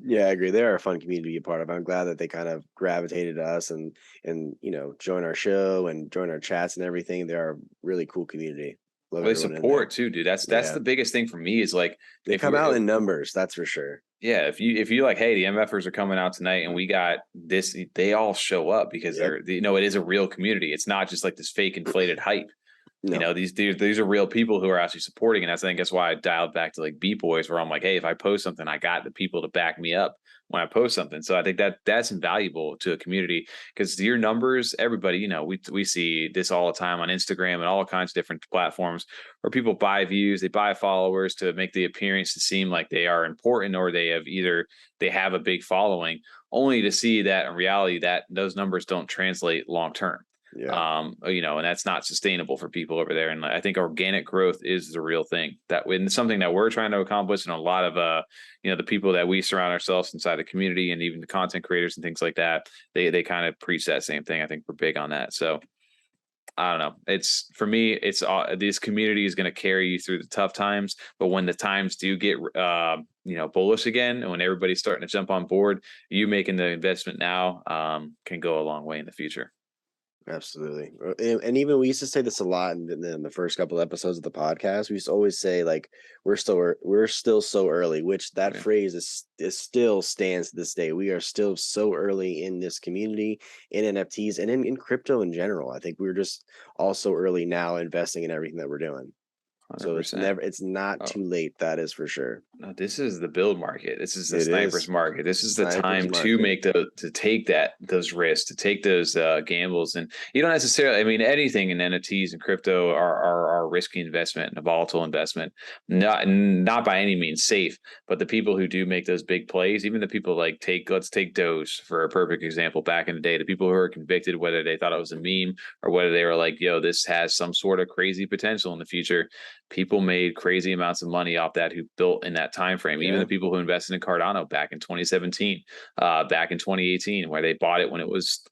Yeah, I agree. They're a fun community to be a part of. I'm glad that they kind of gravitated to us and join our show and join our chats and everything. They're a really cool community. Well, they support too, dude. That's the biggest thing for me is like they come out in numbers. That's for sure. Yeah, if you like, hey, the MFers are coming out tonight and we got this, they all show up because they're it is a real community. It's not just like this fake inflated hype. No. These are real people who are actually supporting, and I think that's why I dialed back to like BeatBoyz, where I'm like, hey, if I post something, I got the people to back me up when I post something. So I think that's invaluable to a community because your numbers, everybody, we see this all the time on Instagram and all kinds of different platforms where people buy views, they buy followers to make the appearance to seem like they are important or they have a big following, only to see that in reality that those numbers don't translate long term. And that's not sustainable for people over there. And I think organic growth is the real thing and something that we're trying to accomplish. And a lot of, the people that we surround ourselves inside the community and even the content creators and things like that, they kind of preach that same thing. I think we're big on that. So I don't know. It's for me, this community is going to carry you through the tough times. But when the times do get, bullish again, and when everybody's starting to jump on board, you making the investment now can go a long way in the future. Absolutely. And even we used to say this a lot in the first couple of episodes of the podcast. We used to always say like we're still so early, which that phrase is still stands to this day. We are still so early in this community, in NFTs and in crypto in general. I think we're just also early now investing in everything that we're doing. 100%. So it's not too late. That is for sure. No, this is the build market. This is the snipers market. This is the time to take those risks, to take those gambles. And you don't necessarily, anything in NFTs and crypto are a risky investment and a volatile investment. Not by any means safe, but the people who do make those big plays, even the people like let's take Doge for a perfect example back in the day, the people who are convicted, whether they thought it was a meme or whether they were like, yo, this has some sort of crazy potential in the future. People made crazy amounts of money off that who built in that time frame. Even the people who invested in Cardano back in 2017, back in 2018, where they bought it when it was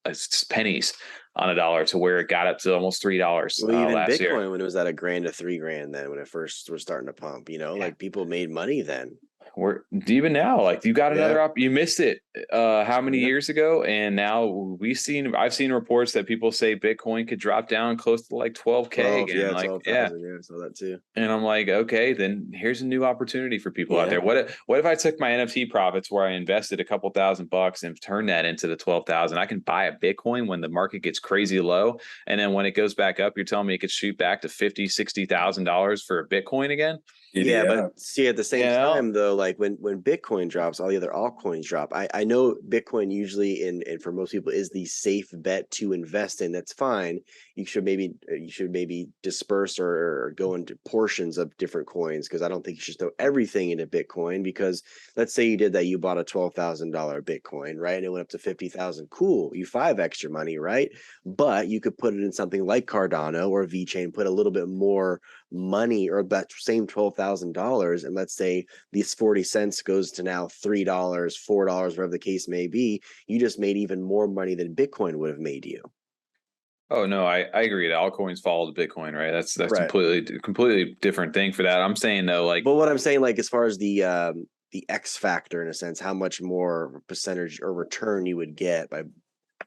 pennies on a dollar to where it got up to almost $3 even last Bitcoin year. When it was at $1,000 to $3,000 then when it first was starting to pump, like people made money then. we're even now, like you got another you missed it how many years ago, and now I've seen reports that people say Bitcoin could drop down close to like 12K again. Yeah, like 12,000, I saw that too. And I'm like, okay, then here's a new opportunity for people out there. What if I took my NFT profits where I invested a couple $1,000 and turned that into the 12,000? I can buy a Bitcoin when the market gets crazy low, and then when it goes back up, you're telling me it could shoot back to $50,000-$60,000 for a Bitcoin again? Yeah, but see, at the same time though, like when Bitcoin drops, all the other altcoins drop. I know Bitcoin usually and for most people is the safe bet to invest in. That's fine. You should maybe disperse or go into portions of different coins, because I don't think you should throw everything into Bitcoin, because let's say you did that, you bought a $12,000 Bitcoin, right? And it went up to 50,000. Cool. You 5x your money, right? But you could put it in something like Cardano or VeChain, put a little bit more money, or that same $12,000, and let's say these 40 cents goes to now $3, $4, whatever the case may be, you just made even more money than Bitcoin would have made you. Oh no, I agree. The altcoins follow the Bitcoin, right? That's completely different thing for that. I'm saying though, like, but what I'm saying, like, as far as the X factor in a sense, how much more percentage or return you would get by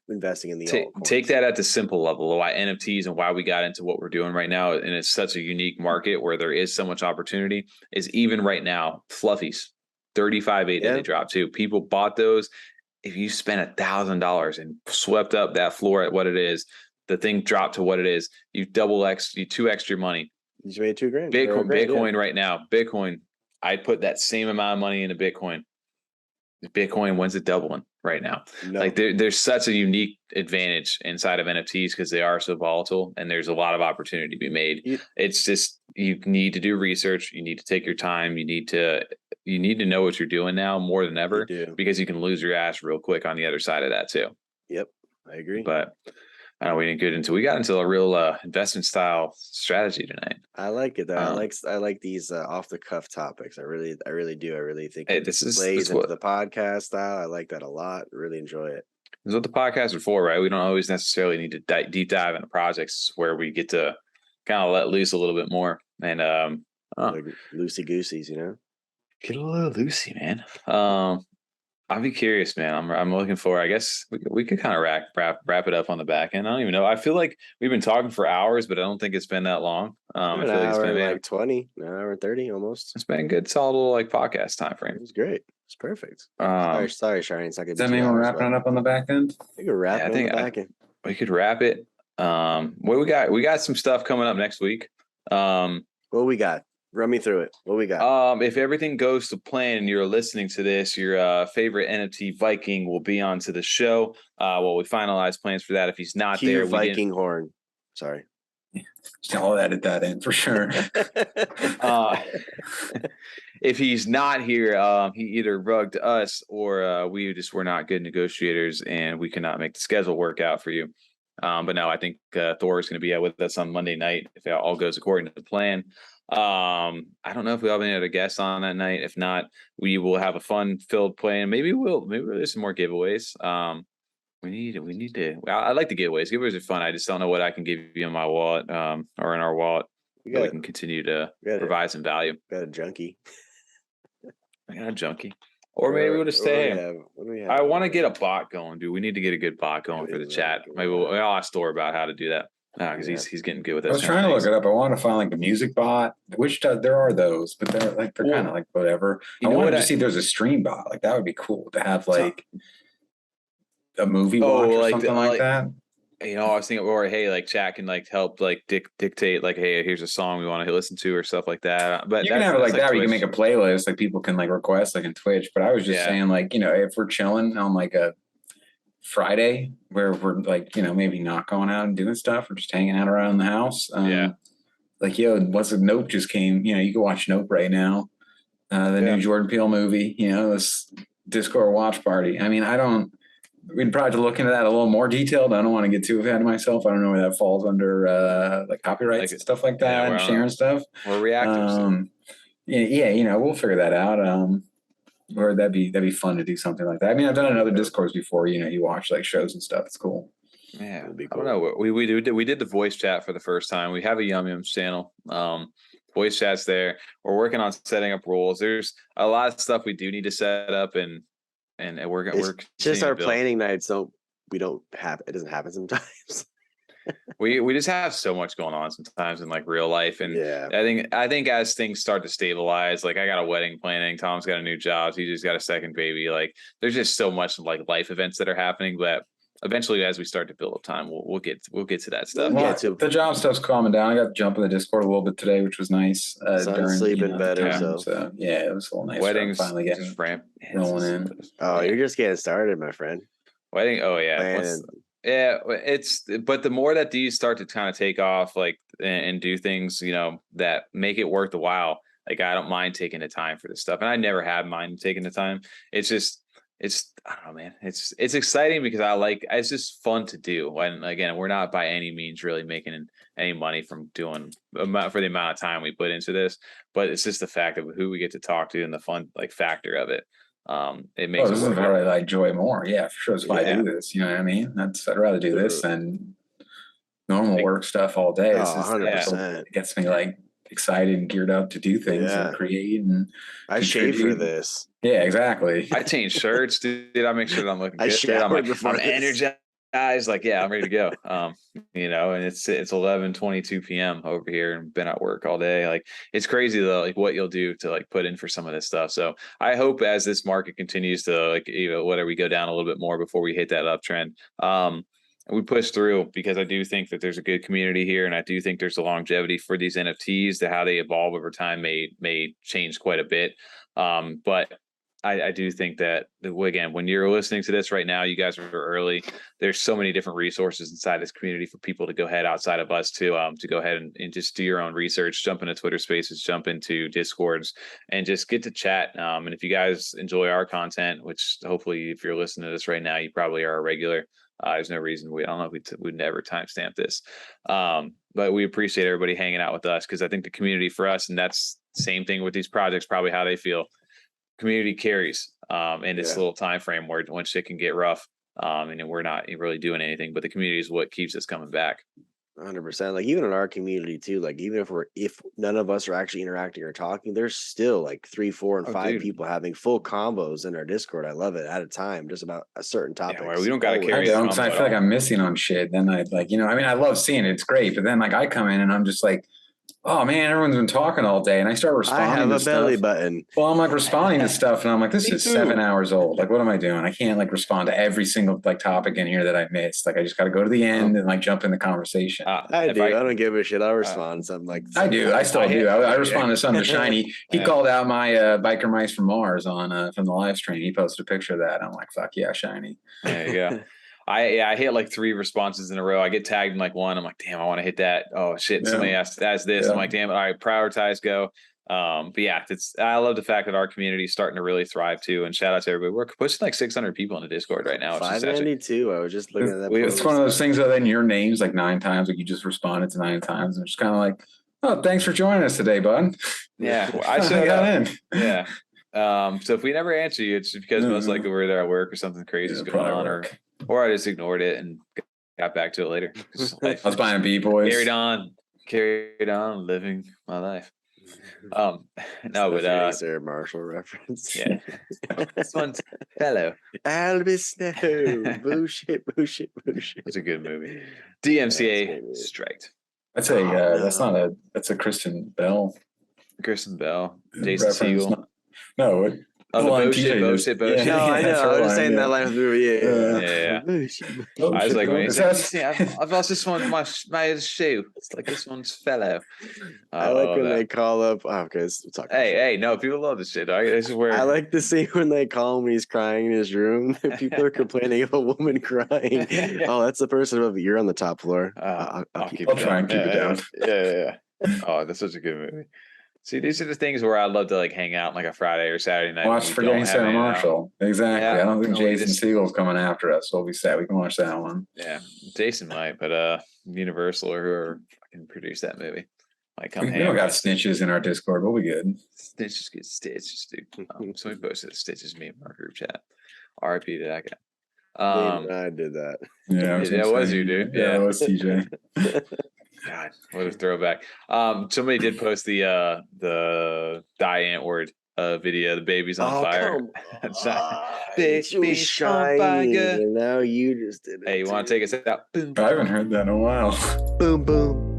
investing in the altcoins. Take that at the simple level, why NFTs and why we got into what we're doing right now, and it's such a unique market where there is so much opportunity, is even right now, fluffies, 35.8 that they dropped too. People bought those. If you spent $1,000 and swept up that floor at what it is, the thing dropped to what it is, you 2x your money. You just made $2,000. Bitcoin right now, Bitcoin, I'd put that same amount of money into Bitcoin. Bitcoin, when's it doubling right now? No. Like there's such a unique advantage inside of NFTs because they are so volatile, and there's a lot of opportunity to be made. It's just, you need to do research. You need to take your time. You need to know what you're doing now more than ever, because you can lose your ass real quick on the other side of that too. Yep, I agree. But I know we got into a real investment style strategy tonight. I like it though. I like these off the cuff topics. I really do. I really think this plays into the podcast style. I like that a lot. Really enjoy it. This is what the podcasts are for, right? We don't always necessarily need to deep dive into projects, where we get to kind of let loose a little bit more and like loosey gooseys, get a little loosey, man. I'll be curious, man. I'm looking for. I guess we could kind of wrap it up on the back end. I don't even know. I feel like we've been talking for hours, but I don't think it's been that long. I feel like it's been like 20, an hour and 30 almost. It's been a good, solid little like podcast time frame. It was great. It's perfect. Sorry, Shiny. Does that mean we're wrapping it up on the back end? We could wrap it on the back end. We could wrap it. What we got? We got some stuff coming up next week. What we got? Run me through it. What we got? If everything goes to plan and you're listening to this, your favorite NFT Viking will be onto the show. We finalize plans for that. If he's not there, Viking horn. Sorry. I'll edit that in for sure. If he's not here, he either rugged us or we just were not good negotiators and we cannot make the schedule work out for you. But no, I think Thor is going to be with us on Monday night if it all goes according to the plan. I don't know if we have any other guests on that night. If not, we will have a fun-filled plan. Maybe there's some more giveaways. We need to. I like the giveaways. Giveaways are fun. I just don't know what I can give you in my wallet, or in our wallet. We can continue to provide some value. Got a junkie. I got a junkie. Or maybe we'll just say, hey, I want to get a bot going, dude. We need to get a good bot going for the chat. Maybe I'll ask Thor about how to do that. Because he's getting good with us. I was trying to look it up. I want to find like a music bot, which there are those, but they're kind of like whatever. I wanted to see there's a stream bot. Like that would be cool to have like a movie watch or something like that. I was thinking, or hey, like chat can like help like dictate like, hey, here's a song we want to listen to or stuff like that. But you can have it like that. Where you can make a playlist, like people can like request like in Twitch. But I was just saying, like, if we're chilling on like a Friday where we're like, maybe not going out and doing stuff, or just hanging out around the house. Like, what's a Nope just came, you can watch Nope right now. The new Jordan Peele movie, this Discord watch party. I mean, we'd probably have to look into that a little more detailed. I don't want to get too ahead of myself. I don't know where that falls under like copyrights and stuff like that, and sharing stuff. Or reactive. We'll figure that out. Or that'd be fun to do something like that. I mean, I've done it in other Discords before. You watch like shows and stuff. It's cool. Yeah, cool. I don't know. We did the voice chat for the first time. We have a Yummi channel. voice chats there. We're working on setting up rules. There's a lot of stuff we do need to set up, and we're just our planning nights. So we don't have it. Doesn't happen sometimes. We just have so much going on sometimes in like real life, and yeah, I think as things start to stabilize, like I got a wedding planning, Tom's got a new job, he just got a second baby. Like there's just so much like life events that are happening, but eventually as we start to build up time, we'll get to that stuff. The job stuff's calming down. I got to jump in the Discord a little bit today, which was nice. Sun's sleeping better, so yeah, it was a little nice. Weddings finally getting rolling in. Oh, you're just getting started, my friend. Wedding. Oh yeah. Yeah, but the more that these start to kind of take off, like and do things, you know, that make it worth the while. Like I don't mind taking the time for this stuff, and I never have mind taking the time. It's just, I don't know, man. It's exciting because it's just fun to do. And again, we're not by any means really making any money from doing for the amount of time we put into this, but it's just the fact of who we get to talk to and the fun like factor of it. It makes this is what I enjoy more. Yeah, for sure. If I do this, you know what I mean? I'd rather do this than normal work stuff all day. It's just 100%. It gets me like excited and geared up to do things and create. And I shave for this. Yeah, exactly. I change shirts, dude. I make sure that I'm looking good. I'm energized. Like, yeah, I'm ready to go. You know, and it's 11:22 p.m. over here and been at work all day. Like, it's crazy though, like what you'll do to like put in for some of this stuff. So I hope as this market continues to like, you know, whatever, we go down a little bit more before we hit that uptrend. We push through because I do think that there's a good community here, and I do think there's a longevity for these NFTs. To how they evolve over time may change quite a bit. But I do think that, again, when you're listening to this right now, you guys are early. There's so many different resources inside this community for people to go ahead outside of us to go ahead and just do your own research, jump into Twitter Spaces, jump into Discords, and just get to chat. And if you guys enjoy our content, which hopefully if you're listening to this right now, you probably are a regular. There's no reason I don't know if we'd never timestamp this. But we appreciate everybody hanging out with us because I think the community for us, and that's the same thing with these projects, probably how they feel. Community carries in this little time frame where when shit can get rough, and we're not really doing anything, but the community is what keeps us coming back. 100%. Like even in our community too, like even if none of us are actually interacting or talking, there's still like 3, 4, and 5 people having full combos in our Discord. I love it at a time, just about a certain topic. Yeah, we don't gotta carry. I feel like I'm missing on shit. Then I like, you know, I mean, I love seeing it. It's great, but then like I come in and I'm just like, oh man, everyone's been talking all day, and I start responding. I have a belly button. Well, I'm like responding to stuff, and I'm like, this is 7 hours old. Like, what am I doing? I can't like respond to every single like topic in here that I missed. Like, I just got to go to the end and like jump in the conversation. I don't give a shit. I'll respond to something like. I do. I still do. I respond to something shiny. He called out my biker mice from Mars on from the live stream. He posted a picture of that. I'm like, fuck yeah, shiny. There you go. I hit like 3 responses in a row. I get tagged in like one. I'm like, damn, I want to hit that. Oh shit, somebody asked this. Yeah. I'm like, damn it. All right, prioritize, go. But yeah, I love the fact that our community is starting to really thrive too. And shout out to everybody. We're pushing like 600 people in the Discord right now. 592. I was just looking at that. It's one of those things that in your name's like 9 times, like you just responded to 9 times. And it's kind of like, oh, thanks for joining us today, bud. Yeah, well, I should got in. Yeah. So if we never answer you, it's because most likely we're there at work or something crazy is going on, or I just ignored it and got back to it later. I was buying BeatBoyz. Carried on, living my life. No, but Sarah Marshall reference. Yeah, this one's fellow. Albus Snow. Bullshit. It's a good movie. DMCA striked. That's that's a Kristen Bell. Jason Segel. No. Oh, the bullshit. Yeah. No, I know. I was just saying that line of the movie. Yeah. I was like, I've lost this one, my shoe. It's like this one's fellow. I like when they call up. Oh, because we'll talk. Hey, no, people love this shit. This is where I like to see when they call him when he's crying in his room. People are complaining of a woman crying. Oh, that's the person above you. You're on the top floor. I'll try and keep it down. Yeah. Oh, that's such a good movie. See, these are the things where I love to like hang out like a Friday or Saturday night. Watch Forgetting Sarah Marshall. Exactly. Yeah, I don't think Jason Segel's coming after us. So we'll be sad. We can watch that one. Yeah, Jason might, but Universal or whoever can produce that movie might come. We don't got snitches in our Discord. We'll be good. Snitches get stitches, dude. So we posted the stitches me in our group chat. RIP to that guy. I did that. Yeah, it was you, dude. Yeah, it was TJ. God, what a throwback. Somebody did post the Diane word video, the baby's on fire. It was shiny, and now you just did it. Hey, you want to take us out? Boom. I haven't heard that in a while. Boom, boom.